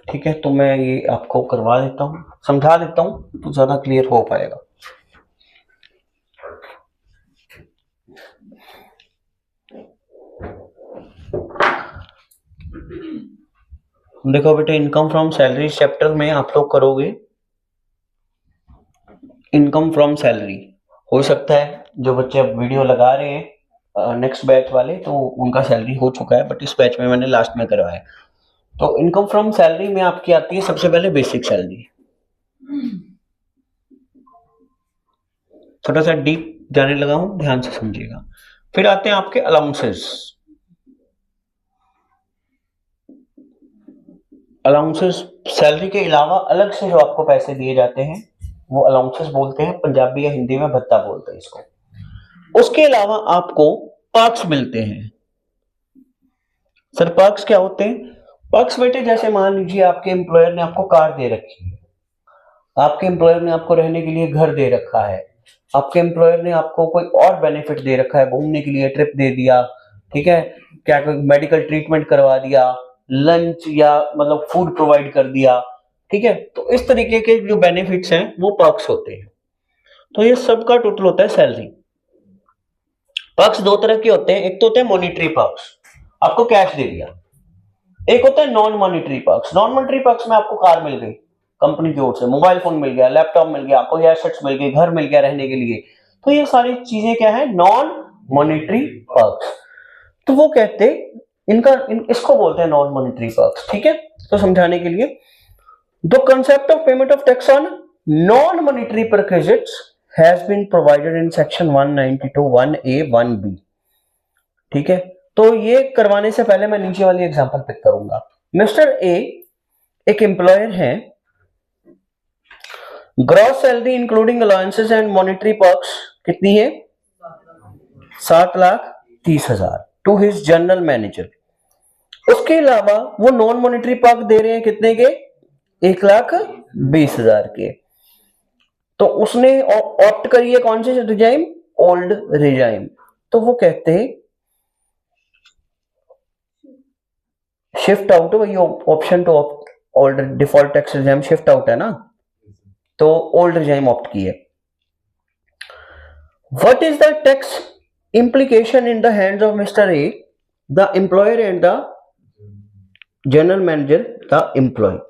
ठीक है, तो मैं ये आपको करवा देता हूं, समझा देता हूं तो ज्यादा क्लियर हो पाएगा। देखो बेटे, इनकम फ्रॉम सैलरी चैप्टर में आप लोग करोगे इनकम फ्रॉम सैलरी। हो सकता है जो बच्चे अब वीडियो लगा रहे हैं नेक्स्ट बैच वाले, तो उनका सैलरी हो चुका है, बट इस बैच में मैंने लास्ट में करवाया। तो इनकम फ्रॉम सैलरी में आपकी आती है सबसे पहले बेसिक सैलरी। थोड़ा सा डीप जाने लगा हूं, ध्यान से समझिएगा। फिर आते हैं आपके अलाउंसेस। अलाउंसेस सैलरी के अलावा अलग से जो आपको पैसे दिए जाते हैं वो अलाउंसेस बोलते हैं, पंजाबी या हिंदी में भत्ता बोलते हैं इसको। उसके अलावा आपको पर्क्स मिलते हैं। सर पर्क्स क्या होते हैं? पर्क्स बेटे जैसे मान लीजिए आपके एम्प्लॉयर ने आपको कार दे रखी है, आपके एम्प्लॉयर ने आपको रहने के लिए घर दे रखा है, आपके एम्प्लॉयर ने आपको कोई और बेनिफिट दे रखा है, घूमने के लिए ट्रिप दे दिया, ठीक है, क्या कोई मेडिकल ट्रीटमेंट करवा दिया, लंच या मतलब फूड प्रोवाइड कर दिया, ठीक है। तो इस तरीके के जो बेनिफिट्स हैं वो पर्क्स होते हैं। तो ये सबका टोटल होता है सैलरी। पर्क्स दो तरह के होते हैं, एक तो होते हैं मॉनिटरी पर्क्स, आपको कैश दे दिया, एक होता है non monetary perks. Non monetary perks में आपको कार मिल गई कंपनी की ओर से, मोबाइल फोन मिल गया, लैपटॉप मिल गया, कोई एसेट्स मिल गए, घर मिल गया रहने के लिए। तो ये सारी चीजें क्या है, नॉन मॉनिटरी पर्क्स। तो वो कहते इसको बोलते हैं नॉन मॉनिटरी पर्क्स। ठीक है, तो समझाने के लिए, the concept of payment of tax on non monetary perquisites has been provided in section 192 1A 1B। ठीक है, तो ये करवाने से पहले मैं नीचे वाली एग्जांपल पिक करूंगा। मिस्टर ए एक एम्प्लॉयर है, gross salary including allowances and monetary perks कितनी है, 7,30,000 टू हिज जनरल मैनेजर। उसके अलावा वो नॉन मॉनिटरी पर्क दे रहे हैं कितने के, 1,20,000 के। तो उसने ऑप्ट करी है कौन से रिजाइम, ओल्ड रिजाइम। तो वो कहते हैं शिफ्ट आउट, वही option to old default tax regime shift out है ना, तो ओल्ड रिजाइम ऑप्ट की है। What is the tax implication in the hands of Mr. A, the employer and the general manager, the employee?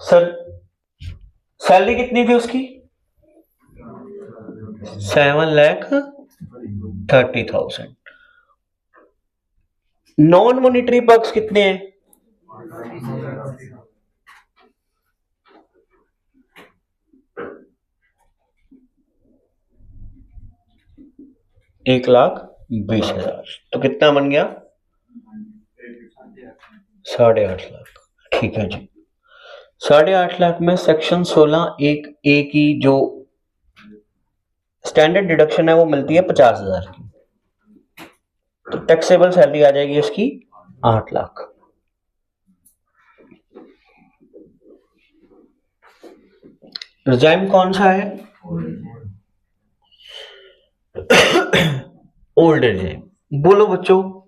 Sir salary कितनी थी उसकी, 7,30,000। Non monetary perks कितने हैं, 1,20,000। तो कितना बन गया, 8.5 लाख। ठीक है जी, 8.5 लाख में सेक्शन 16(1)(a) की जो स्टैंडर्ड डिडक्शन है वो मिलती है 50,000 की। तो टैक्सेबल सैलरी आ जाएगी इसकी 8 लाख। रजाइम कौन सा है? Old regime. बोलो बच्चों,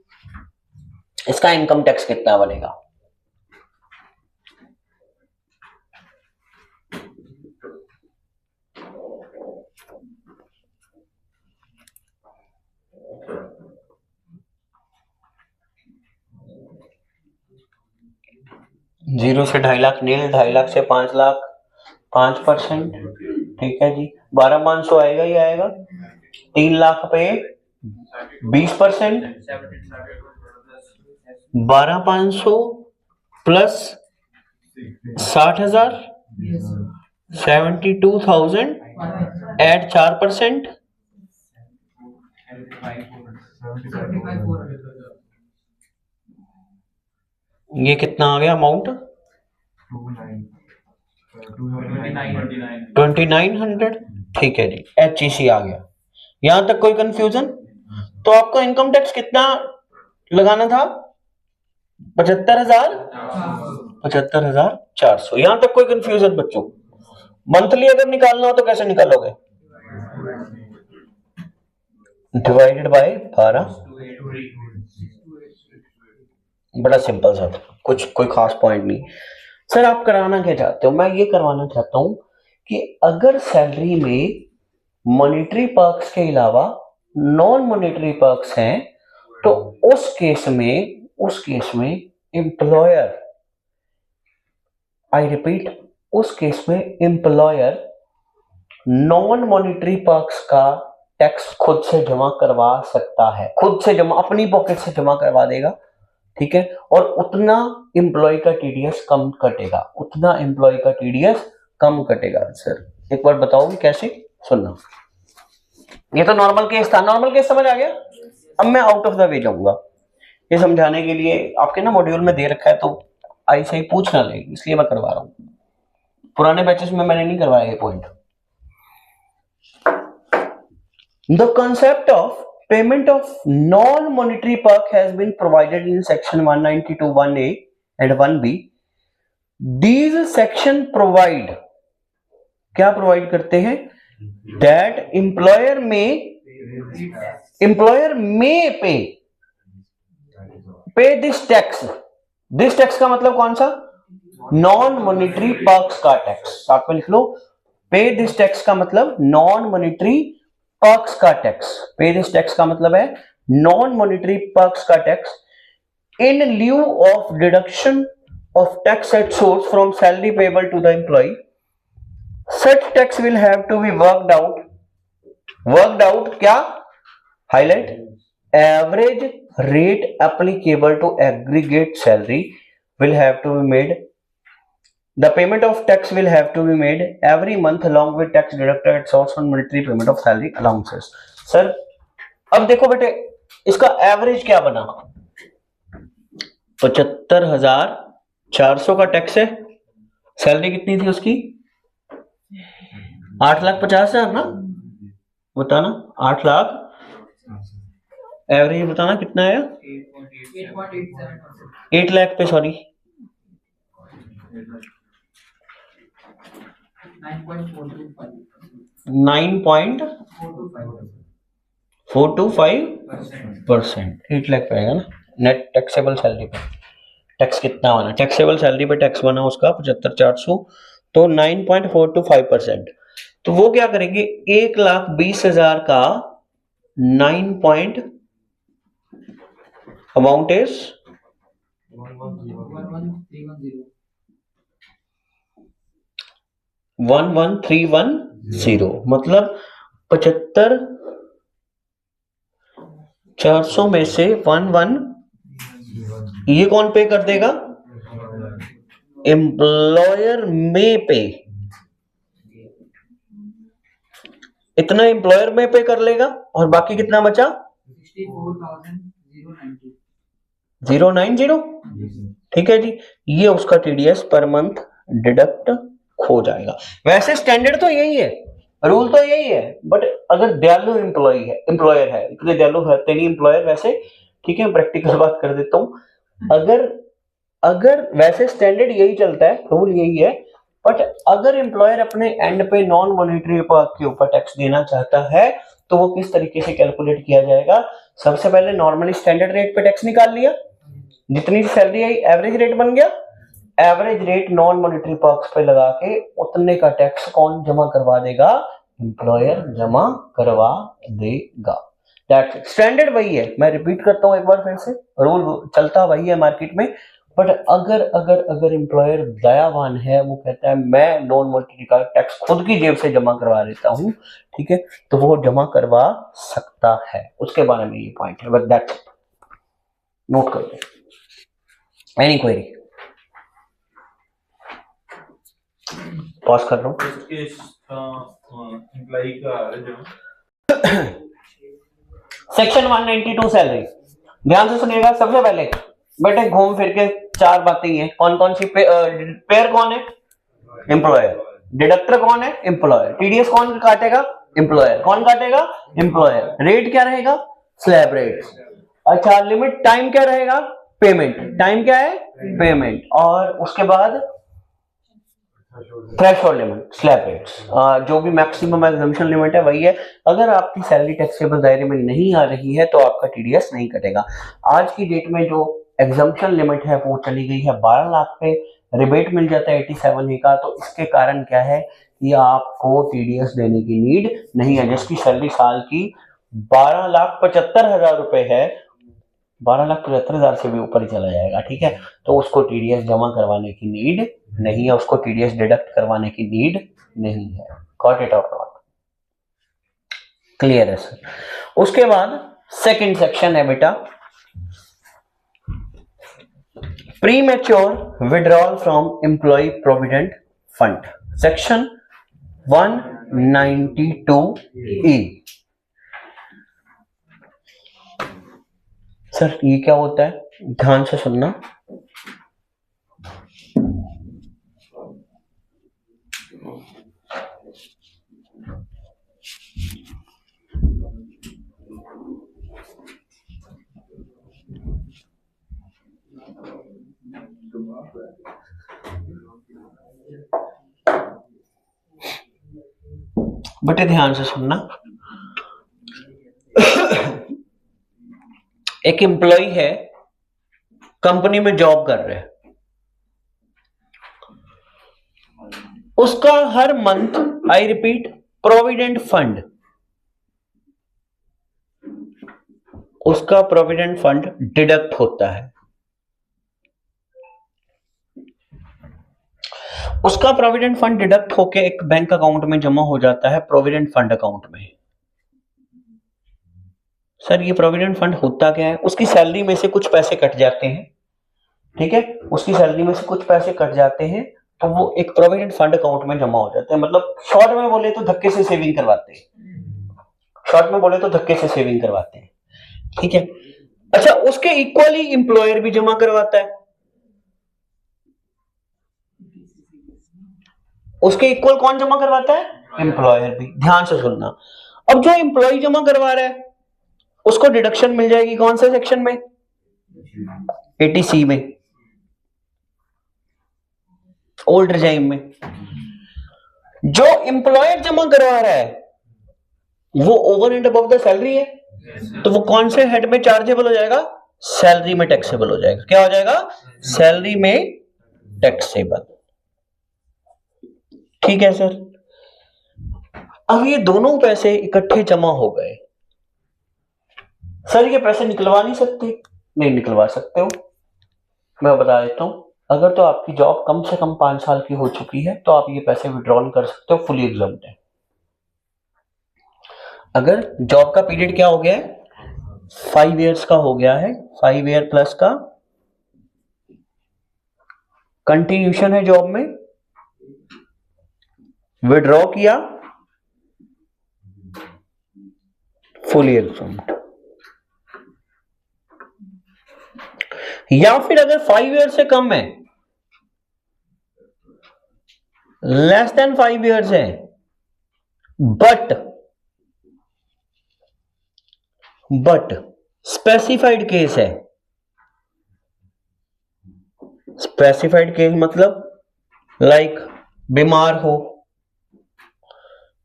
इसका इनकम टैक्स कितना बनेगा? जीरो से 2.5 लाख नील, 2.5 लाख से 5 लाख 5%, ठीक है जी। 12,500 आएगा ही आएगा। 3 लाख पे 20%, 12,500 प्लस 60,000, 72,000 एड 4%, ये कितना आ गया अमाउंट? 2900, ठीक है जी। HEC आ गया। यहां तक कोई कंफ्यूजन? तो आपको इनकम टैक्स कितना लगाना था? 75,000, 75,400। यहां तक कोई कंफ्यूजन बच्चों? मंथली अगर निकालना हो तो कैसे निकालोगे? Divided by 12। बड़ा सिंपल सा था, कुछ कोई खास पॉइंट नहीं। सर आप कराना क्या चाहते हो? मैं ये करवाना चाहता हूं कि अगर सैलरी में मॉनेटरी पर्क्स के अलावा नॉन मॉनेटरी पर्क्स हैं तो उस केस में एम्प्लॉयर, आई रिपीट, उस केस में एम्प्लॉयर नॉन मॉनेटरी पर्क्स का टैक्स खुद से जमा करवा सकता है। खुद से जमा, अपनी पॉकेट से जमा करवा देगा, ठीक है। और उतना एम्प्लॉय का टीडीएस कम कटेगा, उतना एम्प्लॉय का टीडीएस कम कटेगा। सर एक बार बताओगे कैसे? सुनना, ये तो नॉर्मल केस था। नॉर्मल केस समझ आ गया? अब मैं आउट ऑफ द वे जाऊंगा ये समझाने के लिए। आपके ना मॉड्यूल में दे रखा है तो आई से ही पूछ ना ले, इसलिए मैं करवा रहा हूं। पुराने बैचेस में मैंने नहीं करवाया ये point. The concept of payment of non-monetary perk has been provided in section 192 1A and 1B. These section provide, क्या प्रोवाइड करते हैं? That employer may pay this tax. This tax का मतलब कौन सा? नॉन मॉनेटरी पर्क्स का tax. साथ में लिख लो, पे दिस टैक्स का मतलब नॉन मॉनेटरी पर्क्स का टैक्स। पे दिस टैक्स का मतलब है नॉन मॉनेटरी पर्क्स का tax in lieu of deduction of tax at source from salary payable to the employ. Such tax will have to be worked out क्या? Highlight, average rate applicable to aggregate salary will have to be made. The payment of tax will have to be made every month along with tax deducted at source on monetary payment of salary allowances. Sir अब देखो बेटे, इसका average क्या बना? 75,400 का tax है। Salary कितनी थी उसकी? 8,50,000 ना, बताना। 8 लाख एवरेज बताना कितना है? 8 लाख पे, सॉरी 9.425%। 8 लाख पे आएगा ना नेट टैक्सेबल सैलरी पे। टैक्स कितना बना? टैक्सेबल सैलरी पे टैक्स बना उसका 75,400, तो 9.425%। तो वो क्या करेंगे? 1,20,000 का 9 अमाउंट इज 11,310, मतलब 75,400 में से 11 ये कौन पे कर देगा? एम्प्लॉयर में पे, इतना एम्प्लॉयर में पे कर लेगा और बाकी कितना बचा? 090। ठीक है जी, ये उसका टीडीएस पर मंथ डिडक्ट हो जाएगा। वैसे स्टैंडर्ड तो यही है, रूल तो यही है, बट अगर दयालु एम्प्लॉयर है, इतने दयालु होते नहीं एम्प्लॉयर वैसे, ठीक है, प्रैक्टिकल बात कर देता हूं। अगर वैसे स्टैंडर्ड यही चलता है, रूल यही है बट अगर एम्प्लॉयर अपने एंड पे नॉन मॉनिटरी वर्क के ऊपर टैक्स देना चाहता है तो वो किस तरीके से कैलकुलेट किया जाएगा? सबसे पहले नॉर्मली स्टैंडर्ड रेट पे टैक्स निकाल लिया, जितनी सैलरी आई एवरेज रेट बन गया, average rate non monetary works पे लगा के उतने का टैक्स कौन जमा करवा देगा? एम्प्लॉयर जमा करवा देगा। दैट्स स्टैंडर्ड वही है, मैं रिपीट करता हूं एक बार फिर से, रूल चलता वही है मार्केट में। बट अगर अगर अगर एम्प्लॉयर दयावान है, वो कहता है मैं नॉन मॉनिटरी का टैक्स खुद की जेब से जमा करवा देता हूं, ठीक है, तो वो जमा करवा सकता है। उसके बारे में ये पॉइंट है, बट दैट्स नोट कर लो। Any query? पॉज कर रहा हूं। एम्प्लॉई का जो सेक्शन 192 सैलरी, ध्यान से सुनिएगा। सबसे पहले बेटे घूम फिर के चार बातें ही हैं। कौन कौन सी? पेयर कौन है? एम्प्लॉयर। डिडक्टर कौन है? एम्प्लॉयर। टीडीएस कौन काटेगा? एम्प्लॉयर। कौन काटेगा? एम्प्लॉयर। रेट क्या रहेगा? Slab rate. अच्छा, लिमिट टाइम क्या रहेगा? पेमेंट। टाइम क्या है? पेमेंट। और उसके बाद थ्रेशोल्ड लिमिट, स्लैब रेट्स। जो भी मैक्सिमम एग्जम्पशन लिमिट है वही है। अगर आपकी सैलरी टैक्सेबल दायरे में नहीं आ रही है तो आपका टीडीएस नहीं कटेगा। आज की डेट में जो एग्जम्पशन लिमिट है वो चली गई है 12 लाख पे, रिबेट मिल जाता है 87 का। तो इसके कारण क्या है कि आपको टीडीएस देने की नीड नहीं है। जिसकी सैलरी साल की 12,75,000 रुपए है, 12,75,000 से भी ऊपर ही चला जाएगा, ठीक है, तो उसको टीडीएस जमा करवाने की नीड नहीं है, उसको टीडीएस डिडक्ट करवाने की नीड नहीं है। गॉट इट और नॉट? क्लियर है सर? उसके बाद सेकंड सेक्शन है बेटा, premature withdrawal from employ provident fund, section 192E। Sir ये क्या होता है? ध्यान से सुनना। बेटे ध्यान से सुनना। एक एम्प्लॉय है, कंपनी में जॉब कर रहे हैं, उसका हर month, I repeat, provident fund, उसका प्रोविडेंट फंड डिडक्ट होता है। उसका प्रोविडेंट फंड डिडक्ट होके एक बैंक अकाउंट में जमा हो जाता है, प्रोविडेंट फंड अकाउंट में। सर ये प्रोविडेंट फंड होता क्या है? उसकी सैलरी में से कुछ पैसे कट जाते हैं, ठीक है, उसकी सैलरी में से कुछ पैसे कट जाते हैं तो वो एक प्रोविडेंट फंड अकाउंट में जमा हो जाते हैं। मतलब शॉर्ट में बोले तो धक्के से सेविंग करवाते हैं, शॉर्ट में बोले तो धक्के से सेविंग करवाते हैं, ठीक है। अच्छा, उसके इक्वली एम्प्लॉयर भी जमा करवाता है, उसके इक्वल कौन जमा करवाता है? एम्प्लॉयर भी। ध्यान से सुनना। अब जो एम्प्लॉय जमा करवा रहा है उसको डिडक्शन मिल जाएगी कौन से सेक्शन में? 80C में, ओल्ड रेजाइम में। जो एम्प्लॉयर जमा करवा रहा है वो over and above the salary है, तो वो कौन से हेड में चार्जेबल हो जाएगा? सैलरी में टैक्सेबल हो जाएगा। क्या हो जाएगा? सैलरी में टैक्सेबल, ठीक है सर। अब ये दोनों पैसे इकट्ठे जमा हो गए, सर ये पैसे निकलवा नहीं सकते? नहीं निकलवा सकते हो, मैं बता देता हूं। अगर तो आपकी जॉब कम से कम 5 साल की हो चुकी है तो आप ये पैसे विड्रॉल कर सकते हो, फुली एग्जम्प्ट है। अगर जॉब का पीरियड क्या हो गया है? 5 इयर्स का हो गया है, 5 ईयर प्लस का कंटिन्यूशन है जॉब में, विड्रॉ किया, फुली एग्जम्प्ट। या फिर अगर 5 ईयर से कम है, लेस देन 5 इयर्स है, बट स्पेसिफाइड केस है। स्पेसिफाइड केस मतलब लाइक बीमार हो,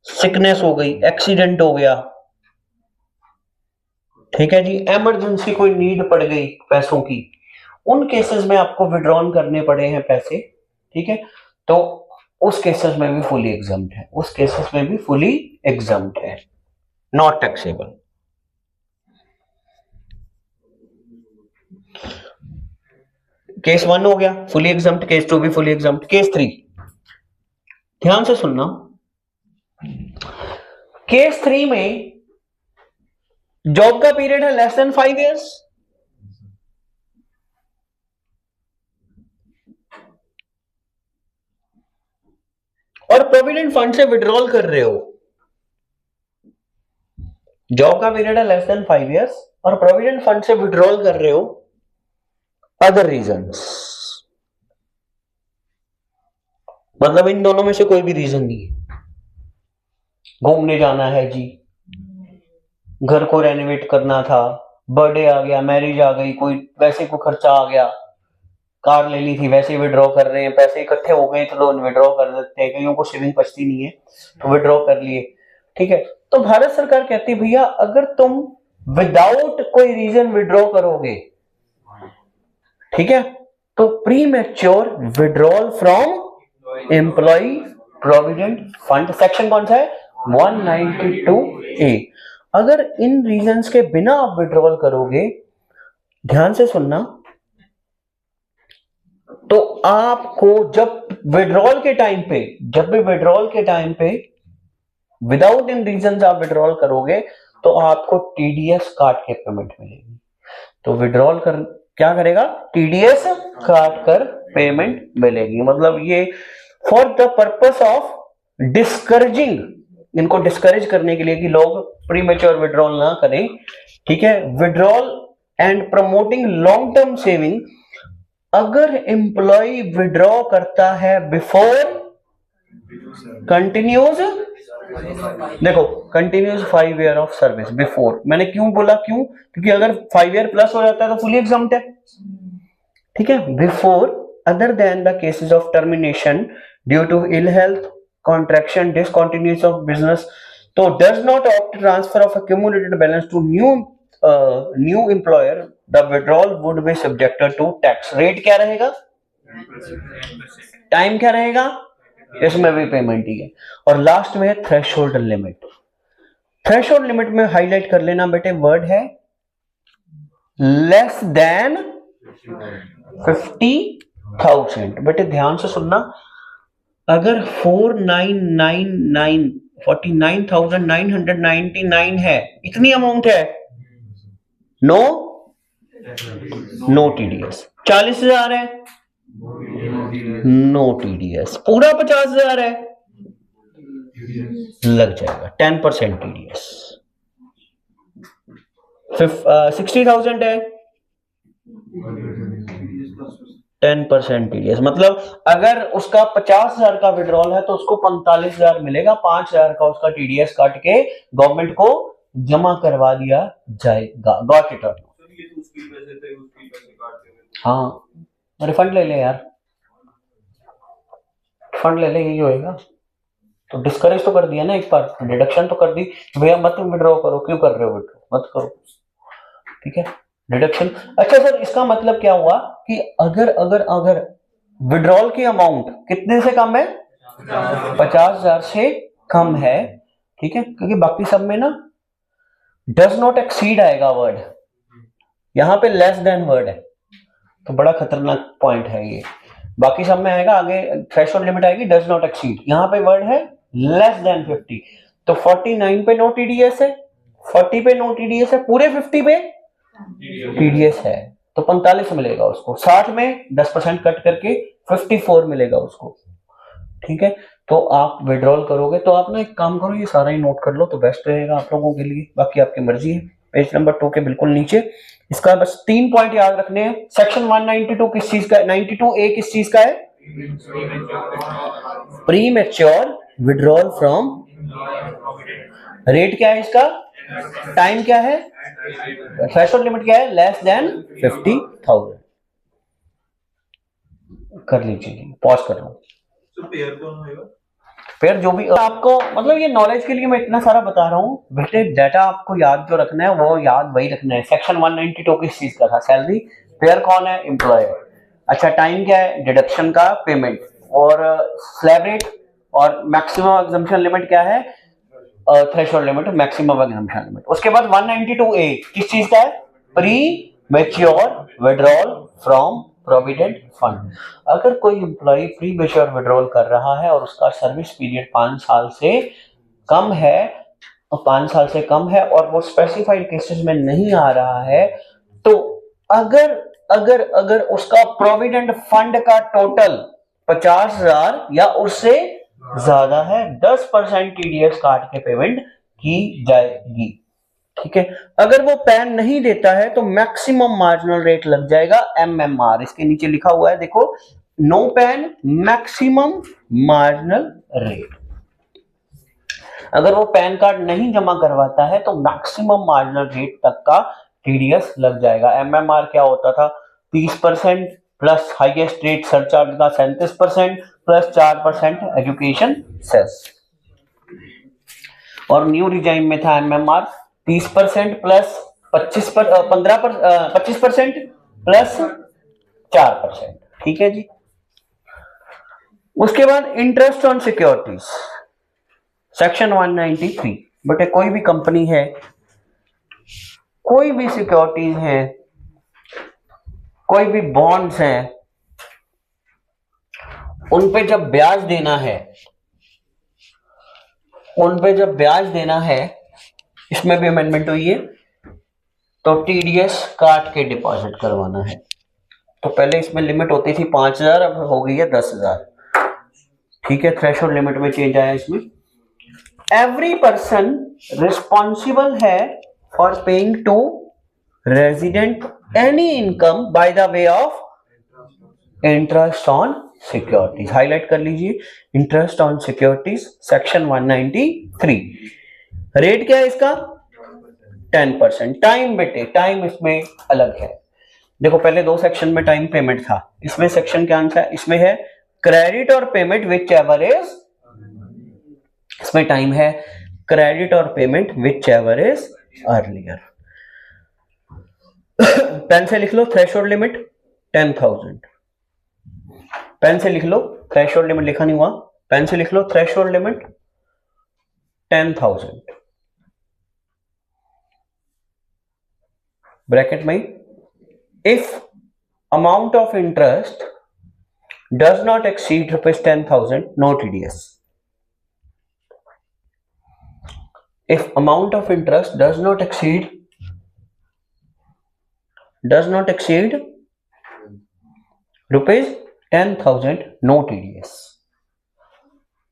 सिकनेस हो गई, एक्सीडेंट हो गया, ठीक है जी, इमरजेंसी कोई नीड पड़ गई पैसों की, उन केसेस में आपको विड्रॉन करने पड़े हैं पैसे, ठीक है, तो उस केसेस में भी फुली एग्जम्प्ट है, उस केसेस में भी फुली एग्जम्प्ट है, नॉट टैक्सेबल। केस 1 हो गया फुली एग्जम्प्ट, केस 2 भी फुली एग्जम्प्ट। केस 3 ध्यान से सुनना, केस 3 में जॉब का पीरियड है लेस देन 5 इयर्स, और प्रोविडेंट फंड से विड्रॉल कर रहे हो, जॉब का पीरियड है लेस देन 5 इयर्स और प्रोविडेंट फंड से विड्रॉल कर रहे हो अदर रीजंस, मतलब इन दोनों में से कोई भी रीजन नहीं है, घूमने जाना है जी, घर को रेनोवेट करना था, बर्थडे आ गया, मैरिज आ गई, कोई वैसे कोई खर्चा आ गया, कार लेनी थी वैसे विड्रॉ कर रहे हैं, पैसे इकट्ठे हो गए तो लोन विड्रॉ कर देते हैं, कईयों को सेविंग बचती नहीं है तो विड्रॉ कर लिए, ठीक है। तो भारत सरकार कहती है भैया अगर तुम विदाउट कोई रीजन विड्रॉ करोगे, ठीक है, तो pre mature withdrawal from employ provident fund, section कौन सा है 192A, अगर इन रीजंस के बिना आप विड्रॉल करोगे, ध्यान से सुनना, तो आपको जब विड्रॉल के टाइम पे, जब भी विड्रॉल के टाइम पे विदाउट इन रीजंस आप विड्रॉल करोगे तो आपको टीडीएस काट के पेमेंट मिलेगी। तो विड्रॉल कर क्या करेगा, टीडीएस काट कर पेमेंट मिलेगी, मतलब ये for the purpose of discouraging, इनको डिस्करेज करने के लिए कि लोग प्रीमेच्योर विड्रॉल ना करें, ठीक है, withdrawal and promoting long term saving, अगर एम्प्लॉय विड्रॉ करता है बिफोर कंटिन्यूज, देखो continues 5 year of service, before मैंने क्यों बोला, क्यों, क्योंकि अगर 5 ईयर प्लस हो जाता है तो फुली एग्जम्प्ट है, ठीक है, before other than the cases of termination due to ill health, contraction, discontinuation of business, तो does not opt transfer of accumulated balance to new employer, the withdrawal would be subjected to tax. Rate क्या रहेगा, time क्या रहेगा, इसमें भी payment ही है, और last में है थ्रेशोल्ड लिमिट। थ्रेशोल्ड लिमिट में हाईलाइट कर लेना बेटे, वर्ड है लेस देन 50,000। बेटे ध्यान से सुनना, अगर 49,999 है, इतनी अमाउंट है, नो टीडीएस। 40,000 है, नो टीडीएस। पूरा 50,000 है, लग जाएगा 10% टीडीएस। 60,000 है, 10% टीडीएस, मतलब अगर उसका 50,000 का विड्रॉल है तो उसको 45,000 मिलेगा, 5,000 का उसका टीडीएस काट के गवर्नमेंट को जमा करवा दिया जाएगा। Got it? हाँ, रिफंड ले ले यार, फंड ले ले, यही होएगा। तो डिस्करेज तो कर दिया ना एक बार, डिडक्शन तो कर दी, भैया मत विड्रॉ करो, क्यों कर रहे हो विड्रॉ, मत करो, ठीक है, डिडक्शन। अच्छा सर, इसका मतलब क्या हुआ कि अगर अगर अगर विड्रॉल की अमाउंट कितने से कम है, 50,000 से कम है, ठीक है, क्योंकि बाकी सब में ना डज नॉट एक्सीड आएगा वर्ड, यहां पे लेस देन वर्ड है, तो बड़ा खतरनाक पॉइंट है ये। बाकी सब में आएगा, आगे थ्रेशोल्ड लिमिट आएगी डज नॉट एक्सीड, यहां पे वर्ड है लेस देन 50, तो 49 पे नो टीडीएस है, 40 पे नो टीडीएस है, पूरे 50 पे टीडीएस है, तो 45 मिलेगा उसको, 60 में 10% कट करके 54 मिलेगा उसको, ठीक है। तो आप विड्रॉल करोगे तो आप ना एक काम करो, ये सारा ही नोट कर लो तो बेस्ट रहेगा आप लोगों के लिए, बाकी आपकी मर्जी है। पेज नंबर 2 के बिल्कुल नीचे इसका बस 3 पॉइंट याद रखने हैं। सेक्शन 192 किस चीज का है, 92A किस चीज का है, pre mature withdrawal from, rate क्या है इसका, टाइम क्या है, थ्रेशोल्ड लिमिट क्या है, लेस देन 50,000। कर लीजिए, पॉज कर लो। तो पेयर कौन होगा? फिर जो भी आपको, मतलब ये नॉलेज के लिए मैं इतना सारा बता रहा हूँ बेटे, डाटा आपको याद जो रखना है वो याद वही रखना है। सेक्शन 192 किस चीज का था? सैलरी। पेयर कौन है? एम्प्लॉयर। अच्छा, टाइम क्या है? डिडक्शन का पेमेंट। और स्लैब रेट और मैक्सिमम एग्जम्पशन लिमिट क्या है? Threshold limit, maximum exemption limit. उसके बाद 192A किस चीज का है? Pre mature withdrawal from provident fund. अगर कोई एम्प्लॉय प्री मैच्योर विड्रॉल कर रहा है और उसका सर्विस पीरियड 5 साल से कम है, 5 साल से कम है और वो स्पेसिफाइड केसेस में नहीं आ रहा है, तो अगर अगर अगर उसका प्रोविडेंट फंड का टोटल 50,000 या उससे ज्यादा है, 10% टीडीएस काट के पेमेंट की जाएगी। ठीक है। अगर वो पैन नहीं देता है तो मैक्सिमम मार्जिनल रेट लग जाएगा, एमएमआर। इसके नीचे लिखा हुआ है, देखो, no PAN maximum marginal rate. अगर वो पैन कार्ड नहीं जमा करवाता है तो मैक्सिमम मार्जिनल रेट तक का टीडीएस लग जाएगा। एमएमआर क्या होता था? 30% प्लस हाईएस्ट रेट सरचार्ज का 37% प्लस 4% एजुकेशन सेस। और न्यू रिजाइन में था एमएमआर 30% प्लस 25% प्लस 4%। ठीक है जी। उसके बाद इंटरेस्ट ऑन सिक्योरिटीज, सेक्शन 193। बटे कोई भी कंपनी है, कोई भी सिक्योरिटीज है, कोई भी बॉन्ड्स हैं, उन पे जब ब्याज देना है, उन पे जब ब्याज देना है, इसमें भी अमेंडमेंट हुई है, तो टीडीएस काट के डिपॉजिट करवाना है। तो पहले इसमें लिमिट होती थी 5,000, अब हो गई है 10,000। ठीक है, थ्रेशोल्ड लिमिट में चेंज आया इसमें। एवरी पर्सन रिस्पॉन्सिबल है for paying to resident any income by the way of interest on securities. Highlight कर लीजिए, interest on securities, section 193। Rate क्या है इसका? 10%। टाइम बेटे, टाइम इसमें अलग है। देखो, पहले 2 सेक्शन में टाइम पेमेंट था, इसमें सेक्शन क्या है? इसमें है क्रेडिट और पेमेंट विच एवर इज, इसमें टाइम है क्रेडिट और payment which ever is earlier. Pen से लिख लो थ्रेशोल्ड लिमिट 10,000। पेन से लिख लो, थ्रेशोल्ड लिमिट लिखा नहीं हुआ, पेन से लिख लो थ्रेशोल्ड लिमिट 10,000। ब्रैकेट में, if amount of interest does not exceed ₹10,000, no TDS. If amount of interest does not exceed ₹10,000, no TDS.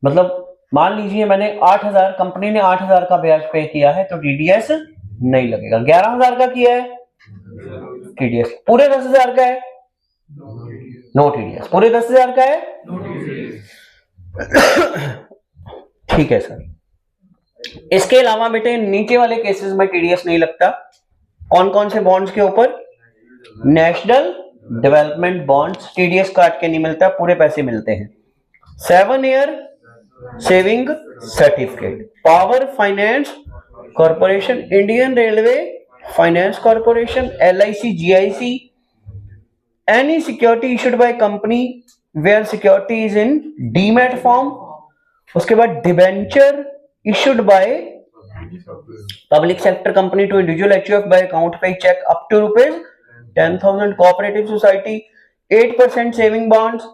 मतलब मान लीजिए मैंने 8,000, कंपनी ने 8,000 का ब्याज पे किया है तो टीडीएस नहीं लगेगा। 11,000 का किया है, टीडीएस। पूरे 10,000 का है, नो टीडीएस। पूरे 10,000 का है, ठीक है सर। इसके अलावा बेटे नीचे वाले केसेस में टीडीएस नहीं लगता। कौन कौन से बॉन्ड्स के ऊपर? नेशनल डेवलपमेंट बॉन्ड्स, टीडीएस काट के नहीं मिलता, पूरे पैसे मिलते हैं। 7 year saving certificate, power finance corporation, Indian railway finance corporation, LIC, GIC, any security issued by company where security is in demat form। उसके बाद debenture issued by public sector company to individual HUF by account pay check up to ₹10,000, cooperative society, 8% saving bonds,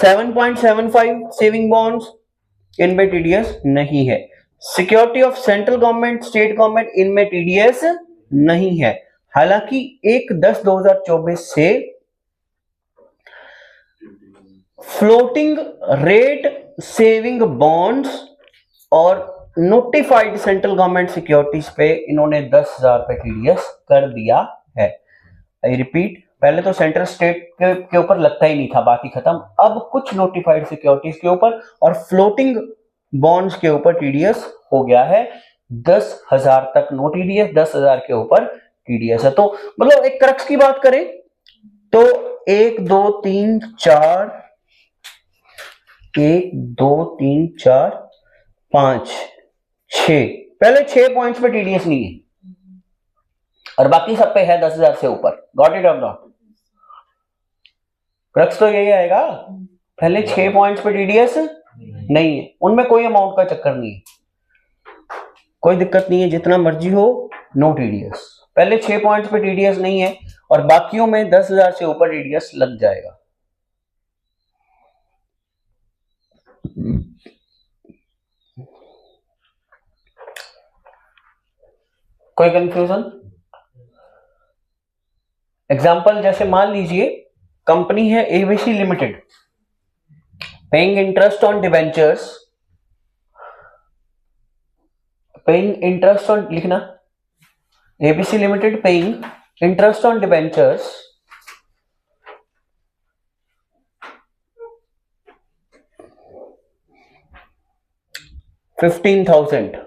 7.75 saving bonds, इनमें TDS नहीं है। Security of central government, state government, इनमें TDS नहीं है। हालांकि 1/10/2024 से फ्लोटिंग रेट सेविंग बॉन्ड्स और notified central government securities पे इन्होंने 10,000 पे टीडीएस कर दिया है। आई रिपीट, पहले तो सेंट्रल स्टेट के ऊपर लगता ही नहीं था, बात ही खत्म। अब कुछ नोटिफाइड सिक्योरिटीज के ऊपर और फ्लोटिंग बॉन्ड्स के ऊपर टीडीएस हो गया है। 10,000 तक नो टीडीएस, 10,000 के ऊपर टीडीएस है। तो मतलब एक क्रक्स की बात करें तो 1 2 3 4 1 2 3 4 5 6, पहले 6 पॉइंट्स पे टीडीएस नहीं है और बाकी सब पे है 10,000 से ऊपर। गॉट इट और नॉट? क्रक्स तो यही आएगा, पहले 6 पॉइंट्स पे टीडीएस नहीं है, उनमें कोई अमाउंट का चक्कर नहीं है, कोई दिक्कत नहीं है, जितना मर्जी हो, नो टीडीएस। पहले 6 पॉइंट्स पे टीडीएस नहीं है और बाकियों में 10,000 से ऊपर टीडीएस लग जाएगा। कोई कंफ्यूजन? एग्जाम्पल जैसे मान लीजिए कंपनी है ABC limited, paying interest on debentures, paying interest on, लिखना ABC limited paying interest on debentures $15,000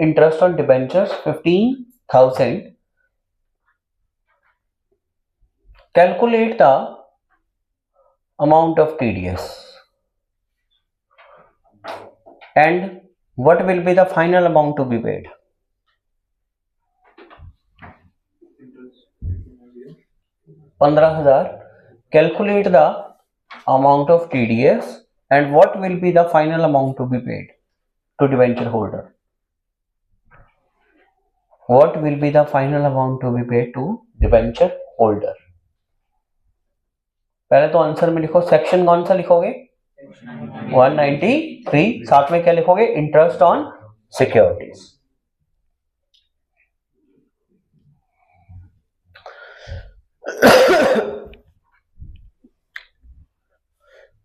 interest on debentures 15,000. Calculate the amount of TDS and what will be the final amount to be paid? $15,000. Calculate the amount of TDS and what will be the final amount to be paid to debenture holder? What will be the final amount to be paid to debenture holder? पहले तो answer में लिखो, section कौन सा लिखोगे? 193, साथ में क्या लिखोगे? Interest on securities.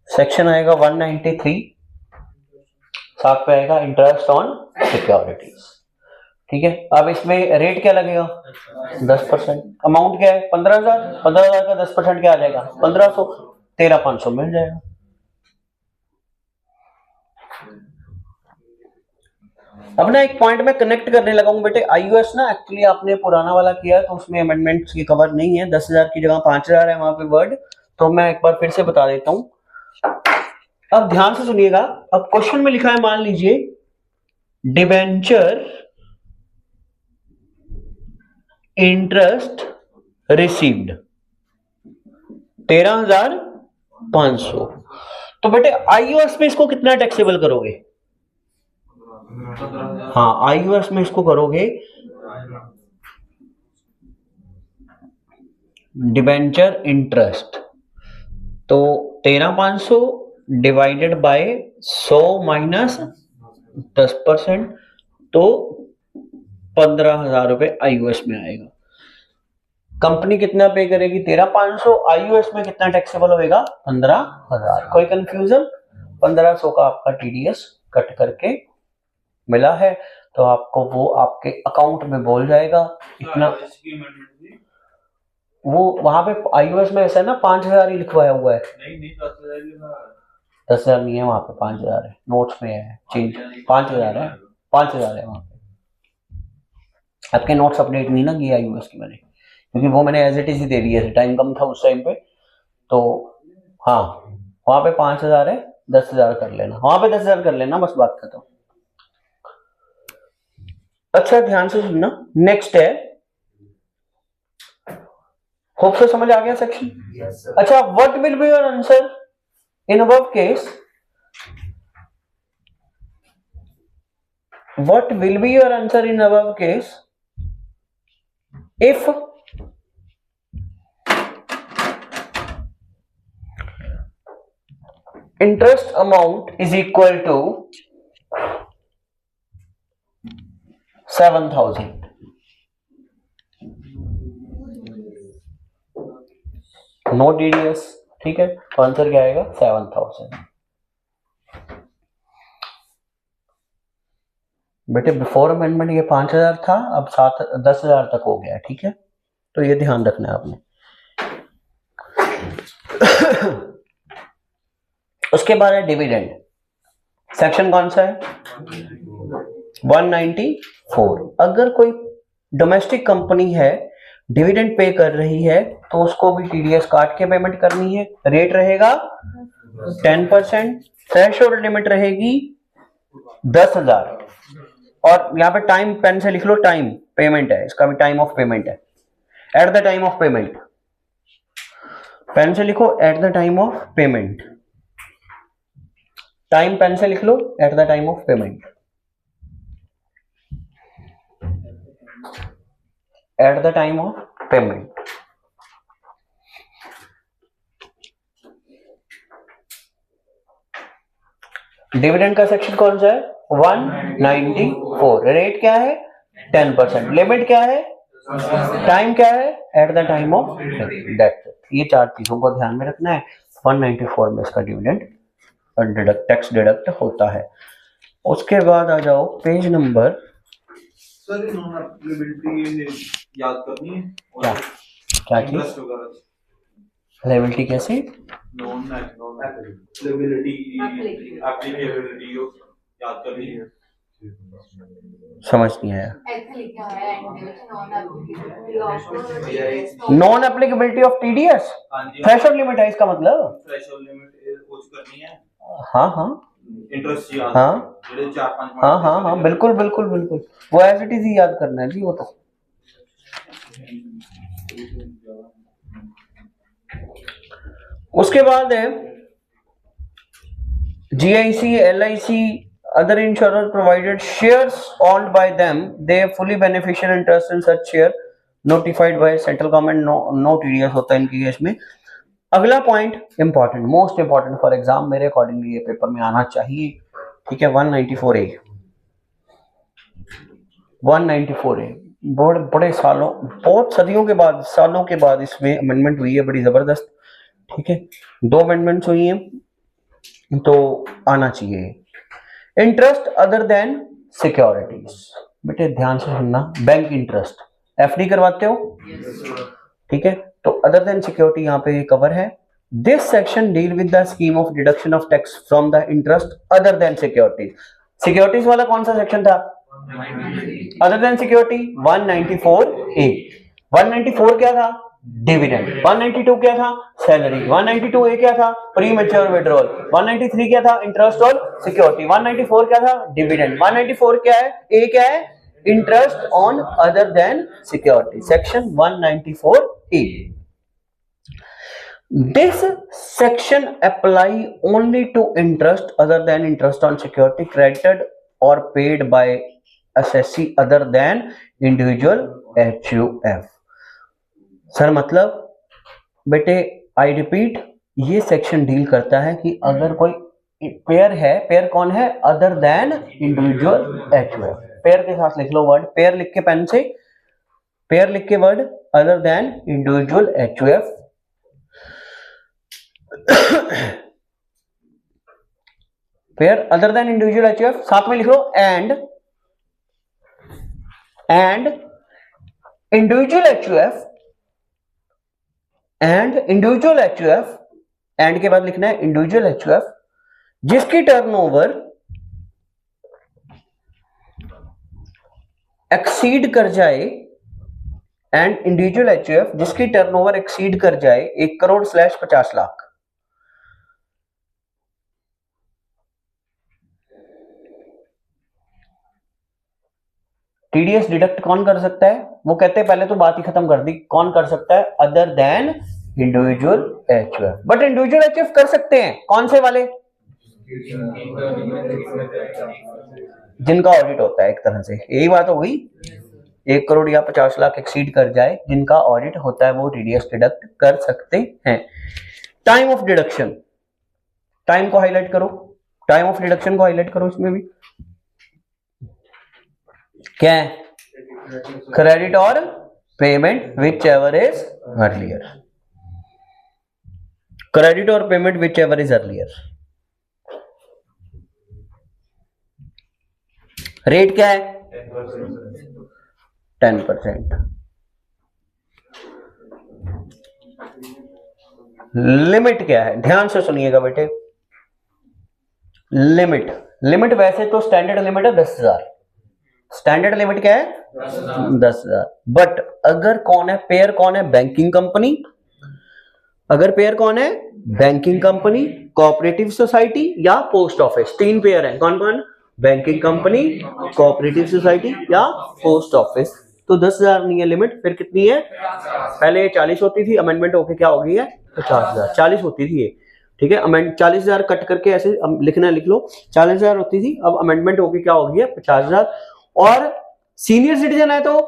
सेक्शन आएगा 193, साथ पे आएगा इंटरेस्ट ऑन सिक्योरिटीज। ठीक है, अब इसमें रेट क्या लगेगा? 10%। अमाउंट क्या है? 15,000। 15,000 का 10% क्या आ जाएगा? 1,500। 13,500 मिल जाएगा। अब ना एक पॉइंट में कनेक्ट करने लगा हूं बेटे, आईयूएस ना एक्चुअली आपने पुराना वाला किया तो उसमें अमेंडमेंट्स की कवर नहीं है, 10,000 की जगह 5,000 है वहां पे वर्ड, तो मैं एक बार फिर से बता देता हूं। अब ध्यान से सुनिएगा, अब क्वेश्चन में लिखा है, मान लीजिए डिबेंचर इंटरेस्ट रिसीव्ड 13,500, तो बेटे आईयूएस में इसको कितना टैक्सेबल करोगे? हाँ, आईयूएस में इसको करोगे डिबेंचर इंटरेस्ट, तो 13,500 डिवाइडेड बाय 100 माइनस 10%, तो 15,000 रुपए आईयूएस में आएगा। कंपनी कितना पे करेगी? 13,500। आईयूएस में कितना टैक्सेबल होएगा? 15,000। कोई कंफ्यूजन? 1500 का आपका टीडीएस कट करके मिला है, तो आपको वो आपके अकाउंट में बोल जाएगा इतना। वो वहां पे आईयूएस में ऐसा है ना, 5,000 ही लिखवाया हुआ है। नहीं 10,000 नहीं है वहां पे, 5,000 है, नोट्स में है चेंज, 5,000 है, 5,000 है वहां पे। आपके नोट्स अपडेट नहीं ना किया आईयूएस की मैंने, क्योंकि वो मैंने एज इट इज ही दे दिए थे, टाइम कम था उस टाइम पे, तो हाँ वहां पे 5,000 है, 10,000 कर लेना, वहां पे 10,000 कर लेना, बस बात खत्म। अच्छा ध्यान से सुनना, नेक्स्ट है, होप से समझ आ गया सेक्शन? yes, अच्छा, what will be your answer in above case? What will be your answer in above case if interest amount is equal to 7,000? No TDS, ठीक है, तो आंसर क्या आएगा? 7,000। बेटे बिफोर अमेंडमेंट ये 5,000 था, अब 10,000 तक हो गया, ठीक है, तो ये ध्यान रखना है आपने। उसके बाद है डिविडेंड, सेक्शन कौन सा है? 194। अगर कोई डोमेस्टिक कंपनी है, डिविडेंड पे कर रही है, तो उसको भी टीडीएस काट के पेमेंट करनी है। रेट रहेगा 10%, थ्रेशोल्ड लिमिट रहेगी 10,000। और यहाँ पे टाइम पेन से लिख लो, टाइम पेमेंट है, इसका भी टाइम ऑफ पेमेंट है, at the time of payment. Pen से लिखो at the time of payment, time pen से लिख लो at the time of payment, at the time of payment. Dividend का सेक्शन कौन सा है? 194। रेट क्या है? 10%। लिमिट क्या है? टाइम क्या है? At the time of death. ये चार चीजों को ध्यान में रखना है। 194 में इसका डिविडेंड टैक्स डिडक्ट होता है। उसके बाद आ जाओ page number, sir non applicability याद करनी है। क्या क्या चीज? लायबिलिटी कैसे? नॉन एप्लीकेबिलिटी याद करनी है। समझ नहीं आया। Non applicability of TDS, threshold limit है इसका मतलब। थ्रेशोल्ड लिमिट कुछ करनी है। हाँ हाँ इंटरेस्ट याद, हाँ जेडे 4-5 हाँ हाँ हाँ, बिल्कुल बिल्कुल बिल्कुल, वो एज इट इज ही याद करना है जी। वो तो उसके बाद है GIC, LIC, other insurer provided shares owned by them, they fully beneficial interest in such share notified by central government. No TDS होता है इनकी केस में। अगला point important, most important for exam, मेरे अकॉर्डिंगली ये पेपर में आना चाहिए, ठीक है। 194A, 194A बड़े सालों, बहुत सदियों के बाद, सालों के बाद इसमें अमेंडमेंट हुई है, बड़ी जबरदस्त, ठीक है। 2 अमेंडमेंट्स हुई हैं, तो आना चाहिए। इंटरेस्ट अदर देन सिक्योरिटीज, बेटे ध्यान से सुनना, बैंक इंटरेस्ट, एफडी करवाते हो, ठीक है, तो अदर देन सिक्योरिटी यहाँ पे कवर है। This section deal with the scheme of deduction of tax from the interest other than securities. Securities वाला कौन सा सेक्शन था? Other than security 194A। 194 क्या था? डिविडेंड। 192 क्या था? सैलरी। 192A क्या था? Pre mature withdrawal. 193 क्या था? इंटरेस्ट और सिक्योरिटी। 194 क्या था? डिविडेंड। 194 क्या है? ए क्या है? Interest on other than security, section 194A। This section apply only to interest other than interest on security credited or paid by assessee other than individual HUF। Sir मतलब बेटे I repeat, ये section deal करता है कि अगर कोई pair है, pair कौन है? Other than individual HUF। Pair के साथ लिख लो वर्ड, पेयर लिख के पेन से, पेयर लिख के word other than individual HUF। Payer other than individual HUF, साथ में लिख लो and individual HUF, and individual HUF, and के बाद लिखना है इंडिविजुअल HUF जिसकी टर्नओवर एक्सीड कर जाए, एंड इंडिविजुअल HUF जिसकी टर्नओवर एक्सीड कर जाए 1 करोड़ / 50 लाख। टीडीएस डिडक्ट कौन कर सकता है? वो कहते हैं, पहले तो बात ही खत्म कर दी, कौन कर सकता है? Other than individual HUF। But individual HUF कर सकते हैं कौन से वाले? जिनका ऑडिट होता है, एक तरह से यही बात हो गई। 1 करोड़ या 50 लाख एक्सीड कर जाए, जिनका ऑडिट होता है, वो टीडीएस डिडक्ट कर सकते हैं। टाइम ऑफ डिडक्शन, टाइम को हाईलाइट करो, टाइम ऑफ डिडक्शन को हाईलाइट करो। इसमें भी क्या है? क्रेडिट और payment which ever is earlier, credit और payment which ever is earlier. Rate क्या है? 10%। लिमिट क्या है? ध्यान से सुनिएगा बेटे, लिमिट वैसे तो स्टैंडर्ड लिमिट है 10,000, स्टैंडर्ड लिमिट क्या है 10,000। बट अगर कौन है पेयर, कौन है बैंकिंग कंपनी, अगर पेयर कौन है बैंकिंग कंपनी, कोऑपरेटिव सोसाइटी या पोस्ट ऑफिस, तीन पेयर है कौन कौन, बैंकिंग कंपनी, कोऑपरेटिव सोसाइटी या पोस्ट ऑफिस, तो 10,000 नहीं है लिमिट, फिर कितनी है, पहले 40 होती थी, अमेंडमेंट होके क्या हो गई है 50,000, 40 होती थी ये, ठीक है, अमेंड 40,000 कट करके ऐसे लिखना लिख लो, 40,000 होती थी, अब अमेंडमेंट होके क्या हो गई है 50,000। और सीनियर सिटीजन है तो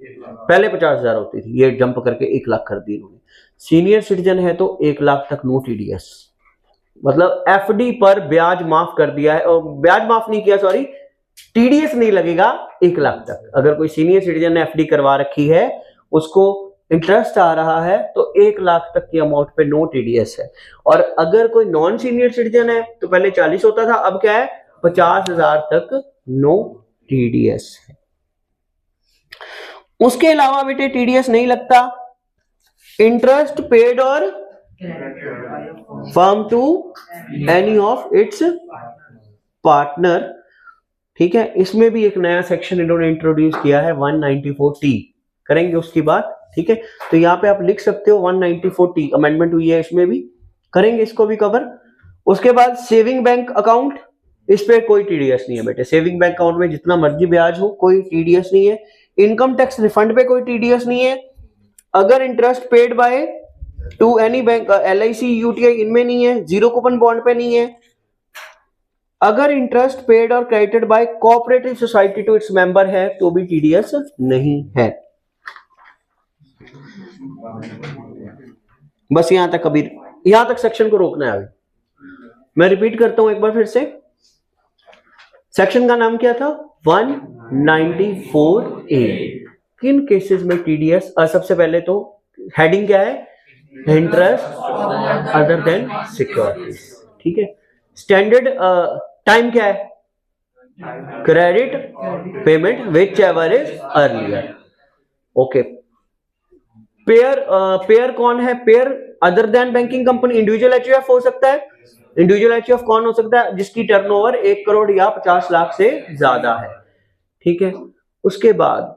पहले 50,000 होती थी, ये जंप करके 1 लाख कर दी इन्होंने। सीनियर सिटीजन है तो 1 लाख तक नो टीडीएस, मतलब एफडी पर ब्याज माफ कर दिया है, और ब्याज माफ नहीं किया, सॉरी, टीडीएस नहीं लगेगा 1 लाख तक। अगर कोई सीनियर सिटीजन ने एफडी करवा रखी है, उसको इंटरेस्ट आ रहा है, तो 1 लाख तक की अमाउंट पे नो टीडीएस है। और अगर कोई नॉन सीनियर सिटीजन है तो पहले 40 होता था, अब क्या है 50,000 तक नो टीडीएस है। उसके अलावा बेटे टीडीएस नहीं लगता इंटरेस्ट पेड और firm to any of its partner, ठीक है, इसमें भी एक नया सेक्शन इन्होंने इंट्रोड्यूस किया है 194T, करेंगे उसकी बात, ठीक है, तो यहां पे आप लिख सकते हो 194T अमेंडमेंट हुई है, इसमें भी करेंगे इसको भी कवर। उसके बाद सेविंग बैंक अकाउंट, इस पे कोई टीडीएस नहीं है बेटे, सेविंग बैंक अकाउंट में जितना मर्जी ब्याज हो कोई टीडीएस नहीं है। इनकम टैक्स रिफंड पे कोई टीडीएस नहीं है। अगर interest paid by two any bank, LIC UTI इनमें नहीं है, जीरो कूपन बॉन्ड पे नहीं है। अगर इंटरेस्ट पेड और credited by cooperative society to its member है तो भी टीडीएस नहीं है। बस यहां तक, अभी यहां तक सेक्शन को रोकना है। अभी मैं रिपीट करता हूं एक बार फिर से, सेक्शन का नाम क्या था 194A। किन केसेस में टीडीएस, सबसे पहले तो हेडिंग क्या है, इंटरेस्ट अदर देन सिक्योरिटीज, ठीक है। स्टैंडर्ड टाइम क्या है, credit payment which ever is earlier, okay. Pair कौन है, pair other then banking company, individual HUF हो सकता है। इंडिविजुअल एचयूएफ कौन हो सकता है, जिसकी टर्नओवर 1 करोड़ या 50 लाख से ज्यादा है, ठीक है। उसके बाद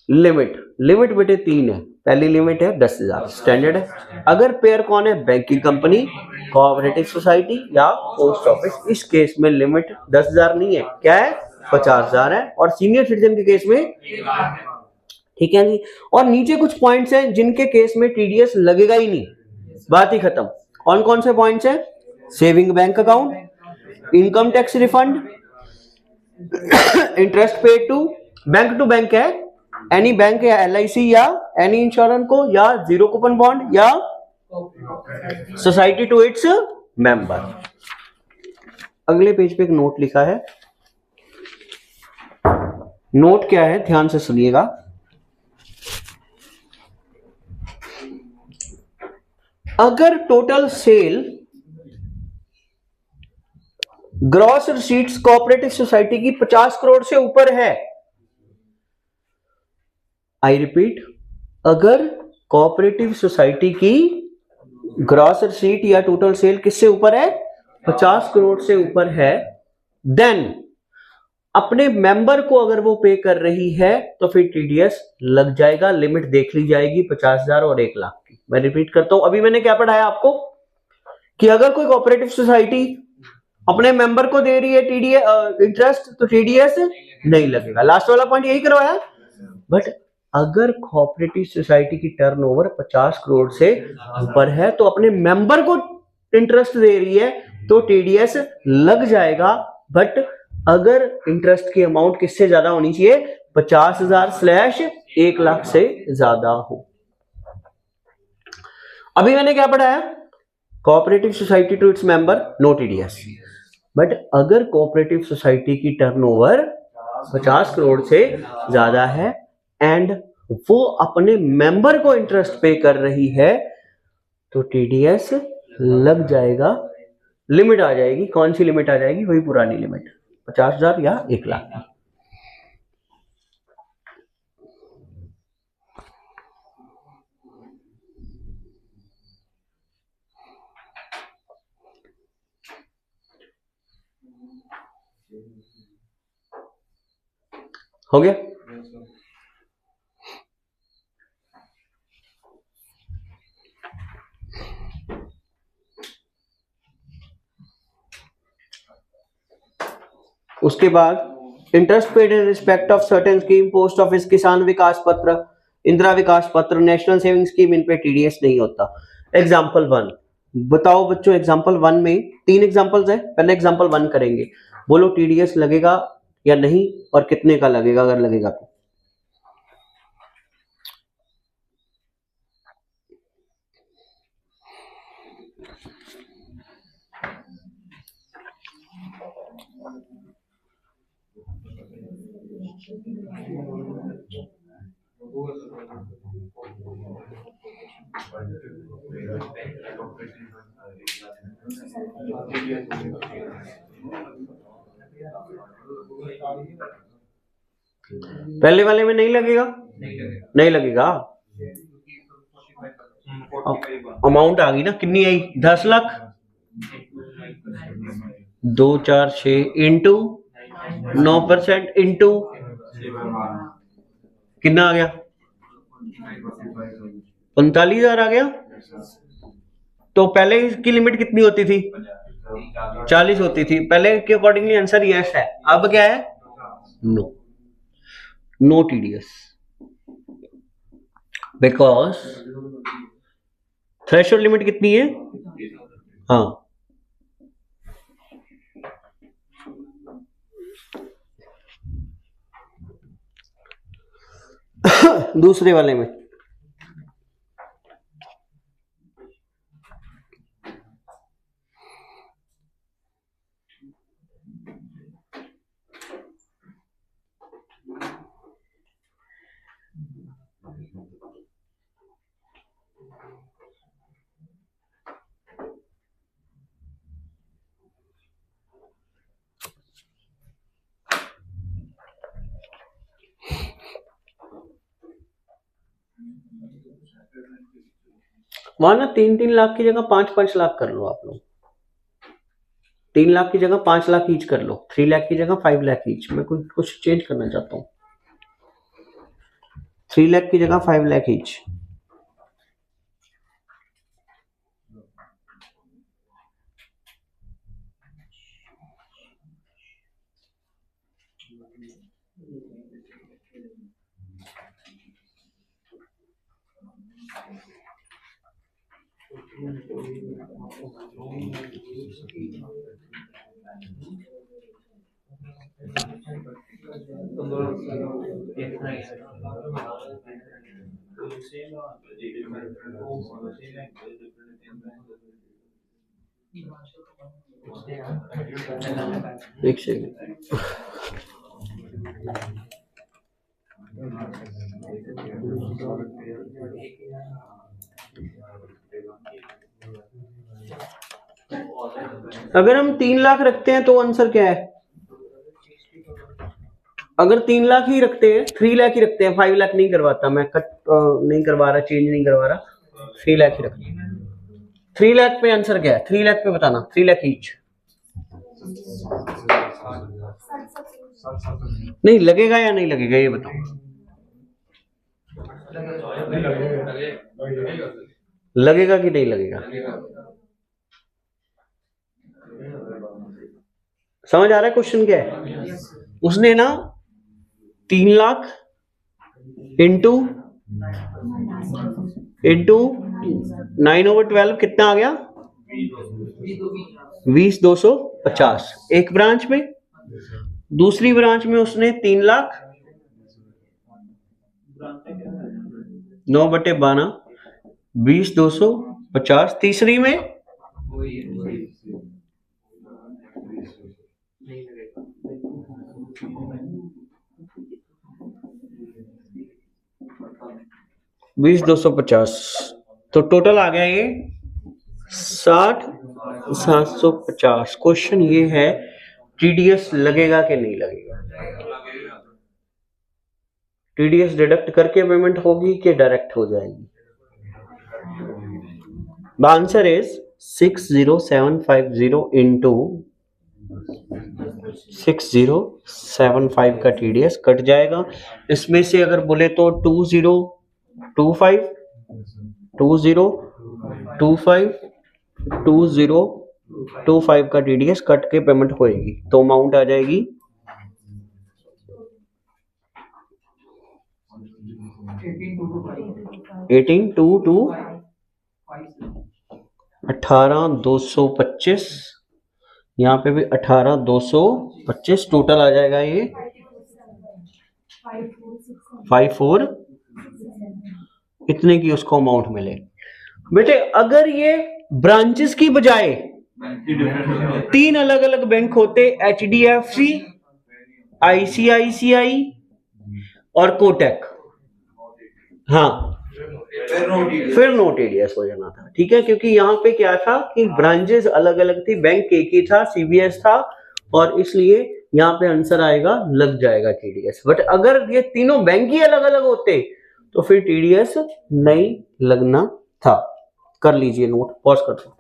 लिमिट, लिमिट बेटे 3 है, पहली लिमिट है 10,000 स्टैंडर्ड है। अगर पेयर कौन है, बैंकिंग कंपनी, कोऑपरेटिव सोसाइटी या पोस्ट ऑफिस, इस केस में लिमिट 10,000 नहीं है, क्या है 50,000 है। और सीनियर सिटीजन के केस में, ठीक है जी। और नीचे कुछ पॉइंट्स हैं जिनके केस में टीडीएस लगेगा ही नहीं, बात ही खत्म। कौन कौन से पॉइंट्स हैं, saving bank account, income tax refund, interest paid to bank है, एनी बैंक या LIC या एनी इंश्योरेंस को, या जीरो कूपन बॉन्ड या सोसाइटी टू इट्स मेंबर। अगले पेज पे एक नोट लिखा है, नोट क्या है ध्यान से सुनिएगा। अगर total sale gross receipts cooperative society की 50 करोड़ से ऊपर है, आई रिपीट, अगर कोऑपरेटिव सोसाइटी की ग्रॉस रिसीट या टोटल सेल किससे ऊपर है, 50 करोड़ से ऊपर है, देन अपने मेंबर को अगर वो पे कर रही है तो फिर टीडीएस लग जाएगा। लिमिट देख ली जाएगी 50,000 और 1 लाख की। मैं रिपीट करता हूं, अभी मैंने क्या पढ़ाया आपको कि अगर कोई कोऑपरेटिव सोसाइटी अपने मेंबर को दे रही है टीडीएस इंटरेस्ट, तो टीडीएस नहीं लगेगा। लास्ट वाला पॉइंट यही करवाया। बट अगर कोऑपरेटिव सोसाइटी की टर्नओवर 50 करोड़ से ऊपर है तो अपने मेंबर को इंटरेस्ट दे रही है तो टीडीएस लग जाएगा। बट अगर इंटरेस्ट की अमाउंट किससे ज्यादा होनी चाहिए, 50,000/1 लाख से ज्यादा हो। अभी मैंने क्या पढ़ाया, cooperative society to its member no TDS. But अगर कोऑपरेटिव सोसाइटी की टर्नओवर 50 करोड़ से ज्यादा है एंड वो अपने मेंबर को इंटरेस्ट पे कर रही है तो टीडीएस लग जाएगा। लिमिट आ जाएगी, कौन सी लिमिट आ जाएगी, वही पुरानी लिमिट 50,000 या 1 लाख की। हो गया। उसके बाद interest paid in respect of certain scheme, post office, किसान विकास पत्र, इंदिरा विकास पत्र, नेशनल सेविंग स्कीम, इन पे टीडीएस नहीं होता। एग्जाम्पल 1 बताओ बच्चों, एग्जाम्पल 1 में 3 एग्जाम्पल्स है, पहले एग्जाम्पल 1 करेंगे। बोलो टीडीएस लगेगा या नहीं और कितने का लगेगा अगर लगेगा तो। पहले वाले में नहीं लगेगा, नहीं लगेगा। अमाउंट आ गई ना, कितनी आई? 10 लाख। 2 4 6 इंटू 9% इंटू कितना आ गया? 45,000 आ गया। तो पहले इसकी लिमिट कितनी होती थी? 40 होती थी। पहले के अकॉर्डिंगली आंसर यस है। अब क्या है? No, no TDS, because threshold limit कितनी है? हाँ, दूसरे वाले में वहां ना 3-3 लाख की जगह 5-5 लाख कर लो आप लोग। 3 लाख की जगह 5 लाख ईच कर लो, 3 लाख की जगह 5 लाख ईच। मैं कुछ चेंज करना चाहता हूँ। 3 लाख की जगह 5 लाख ईच। एक सेकंड, अगर हम 3 लाख रखते हैं तो आंसर क्या है? अगर 3 लाख ही रखते हैं, 3 लाख ही रखते हैं, 5 लाख नहीं करवाता मैं, कट नहीं करवा रहा, चेंज नहीं करवा रहा, 3 लाख ही रखते हैं। 3 लाख पे आंसर क्या है? 3 लाख पे बताना, 3 लाख ईच। नहीं लगेगा या नहीं लगेगा ये बताओ। लगेगा कि नहीं लगेगा? समझ आ रहा है क्वेश्चन क्या है? उसने ना 3 लाख इंटू 9/12 कितना आ गया? 20,250 एक ब्रांच में। दूसरी ब्रांच में उसने 3 लाख 9/12 20,250। तीसरी में 20,250। तो टोटल आ गया ये 60,750। क्वेश्चन ये है टीडीएस लगेगा कि नहीं लगेगा? टीडीएस डिडक्ट करके पेमेंट होगी कि डायरेक्ट हो जाएगी? द आंसर इज 60750 इंटू 6075 का टीडीएस कट जाएगा। इसमें से अगर बोले तो 2025 2025 का टीडीएस कट के पेमेंट होएगी, तो अमाउंट आ जाएगी 18,225, यहाँ पे भी 18,225 टोटल आ जाएगा ये 54 इतने की उसको अमाउंट मिले। बेटे अगर ये ब्रांचेस की बजाय 3 अलग अलग बैंक होते, HDFC, ICICI और कोटक, हाँ फिर नो टीडीएस हो जाना था, ठीक है, क्योंकि यहाँ पे क्या था कि ब्रांचेस अलग अलग थी, बैंक एक ही था, CBS था, और इसलिए यहाँ पे आंसर आएगा लग जाएगा टीडीएस। बट अगर ये तीनों बैंक ही अलग अलग होते तो फिर टीडीएस नहीं लगना था। कर लीजिए नोट, पॉज कर दो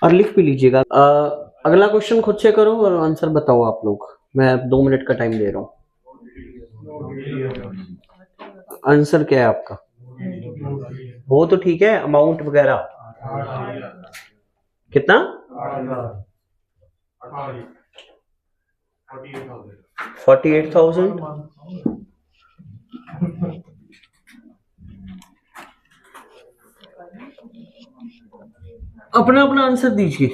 और लिख भी लीजिएगा। अगला क्वेश्चन खुद से करो और आंसर बताओ आप लोग, मैं 2 मिनट का टाइम दे रहा हूँ। आंसर क्या है आपका? वो तो ठीक है, अमाउंट वगैरह कितना? 48,000। अपना अपना आंसर दीजिए।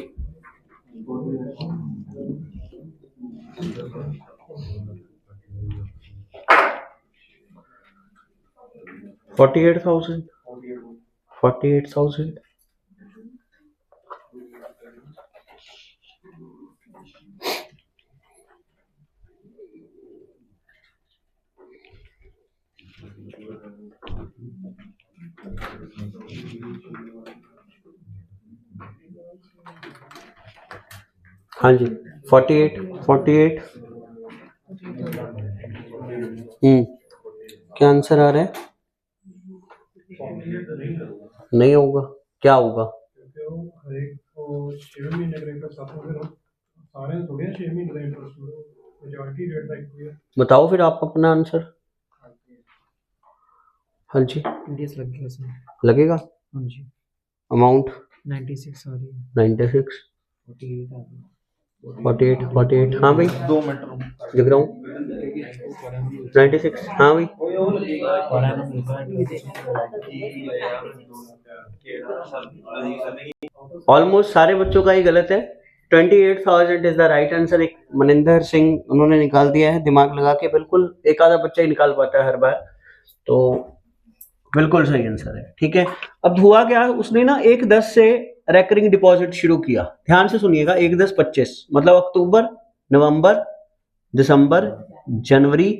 $48,000। हाँ जी 48। क्या आंसर आ रहा है? नहीं होगा, क्या होगा? बताओ फिर आप अपना आंसर। हाँ जी लगेगा। हाँ जी अमाउंट 96 आ रही है। 96 48 हाँ भाई 2 मिनट लिख रहा हूँ 96 हाँ भाई ऑलमोस्ट सारे बच्चों का ही गलत है। 28,000 इज द राइट आंसर। एक मनिंदर सिंह उन्होंने निकाल दिया है दिमाग लगा के, बिल्कुल एक आधा बच्चा ही निकाल पाता है हर बार, तो बिल्कुल सही आंसर है। ठीक है, अब हुआ क्या, उसने ना 1/10 से रेकरिंग डिपॉजिट शुरू किया। ध्यान से सुनिएगा, 1/10/25 मतलब अक्टूबर, नवंबर, दिसंबर, जनवरी,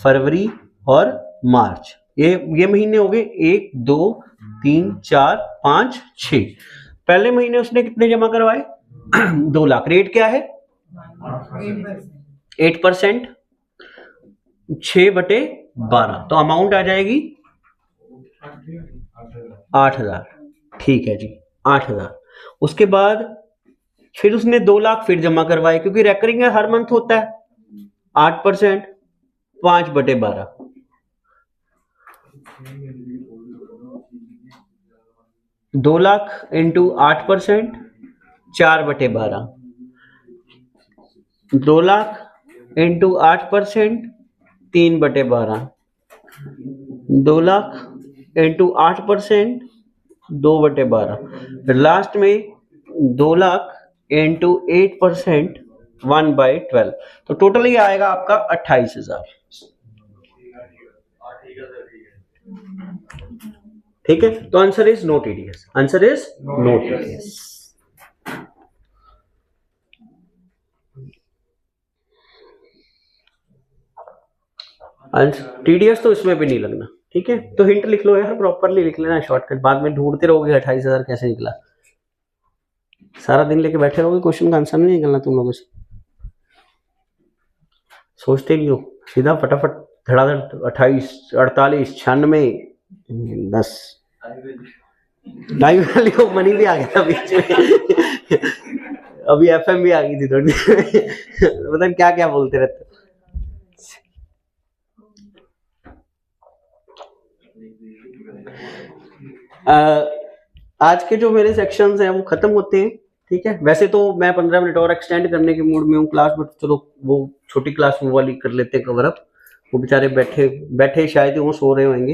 फरवरी और मार्च, ये महीने हो गए 1 2 3 4 5 6। पहले महीने उसने कितने जमा करवाए? 2 लाख। रेट क्या है? 8%, 6/12, तो अमाउंट आ जाएगी 8,000। ठीक है जी 8,000। उसके बाद फिर उसने 2 लाख फिर जमा करवाए, क्योंकि रेकरिंग हर मंथ होता है। 8%, 5/12, 2 lakh into 8%, 4/12, 2 lakh into 8%, 3/12, 2 lakh into 8%, 2/12, फिर लास्ट में 2 लाख इंटू 8%, 1/12, तो टोटल ये आएगा आपका 28,000। ठीक है, तो answer is no TDS. Answer is no TDS. TDS तो इसमें भी नहीं लगना। ठीक है, तो हिंट लिख लो यार, प्रॉपरली लिख लेना, शॉर्टकट बाद में ढूंढते रहोगे 28,000 कैसे निकला। सारा दिन लेके बैठे रहोगे, क्वेश्चन का आंसर नहीं निकलना तुम लोगों से। सोचते नहीं हो, सीधा फटाफट धड़ाधड़ 28, 48, 96, 10 टाइम वैल्यू मनी भी आ गया बीच में। अभी एफएम भी आ गई थी थोड़ी मतलब क्या क्या बोलते रहते। आज के जो मेरे सेक्शंस हैं वो खत्म होते हैं, ठीक है। वैसे तो मैं 15 मिनट और एक्सटेंड करने के मूड में हूँ क्लास, बट चलो वो छोटी क्लास वो वाली कर लेते हैं कवर अप। वो बेचारे बैठे बैठे शायद वो सो रहे होंगे,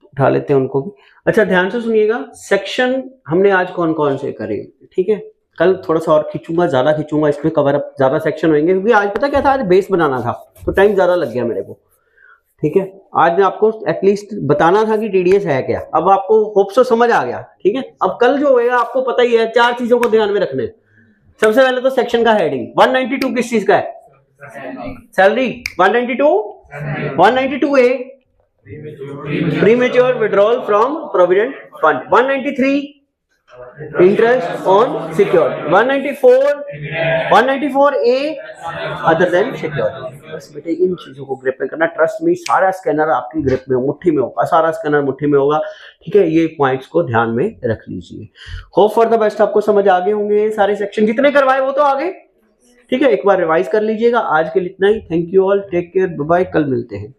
उठा लेते हैं उनको भी। अच्छा ध्यान से सुनिएगा, सेक्शन हमने आज कौन कौन से करे, ठीक है। कल थोड़ा सा और खींचूंगा, ज्यादा खींचूंगा, इसमें कवर अप ज्यादा सेक्शन होंगे, क्योंकि आज पता क्या था, आज बेस बनाना था तो टाइम ज्यादा लग गया मेरे को, ठीक है। आज आपको एटलीस्ट बताना था कि टीडीएस है क्या, अब आपको होप सो समझ आ गया, ठीक है। अब कल जो होएगा आपको पता ही है, 4 चीजों को ध्यान में रखना है। सबसे पहले तो सेक्शन का हेडिंग 192 किस चीज का है, salary. 192 A premature withdrawal from provident fund, 193 interest on secured, 194 A other than secured. बस बेटे इन चीजों को ग्रिप में करना, ट्रस्ट मी सारा स्कैनर आपकी ग्रिप में मुट्ठी में होगा, सारा स्कैनर मुट्ठी में होगा, ठीक है। ये पॉइंट्स को ध्यान में रख लीजिए। होप फॉर द बेस्ट आपको समझ आ गए होंगे, सारे सेक्शन जितने करवाए वो तो आ गए, ठीक है। एक बार रिवाइज कर लीजिएगा। आज के लिए इतना ही, thank you all, take care, bye bye, कल मिलते हैं।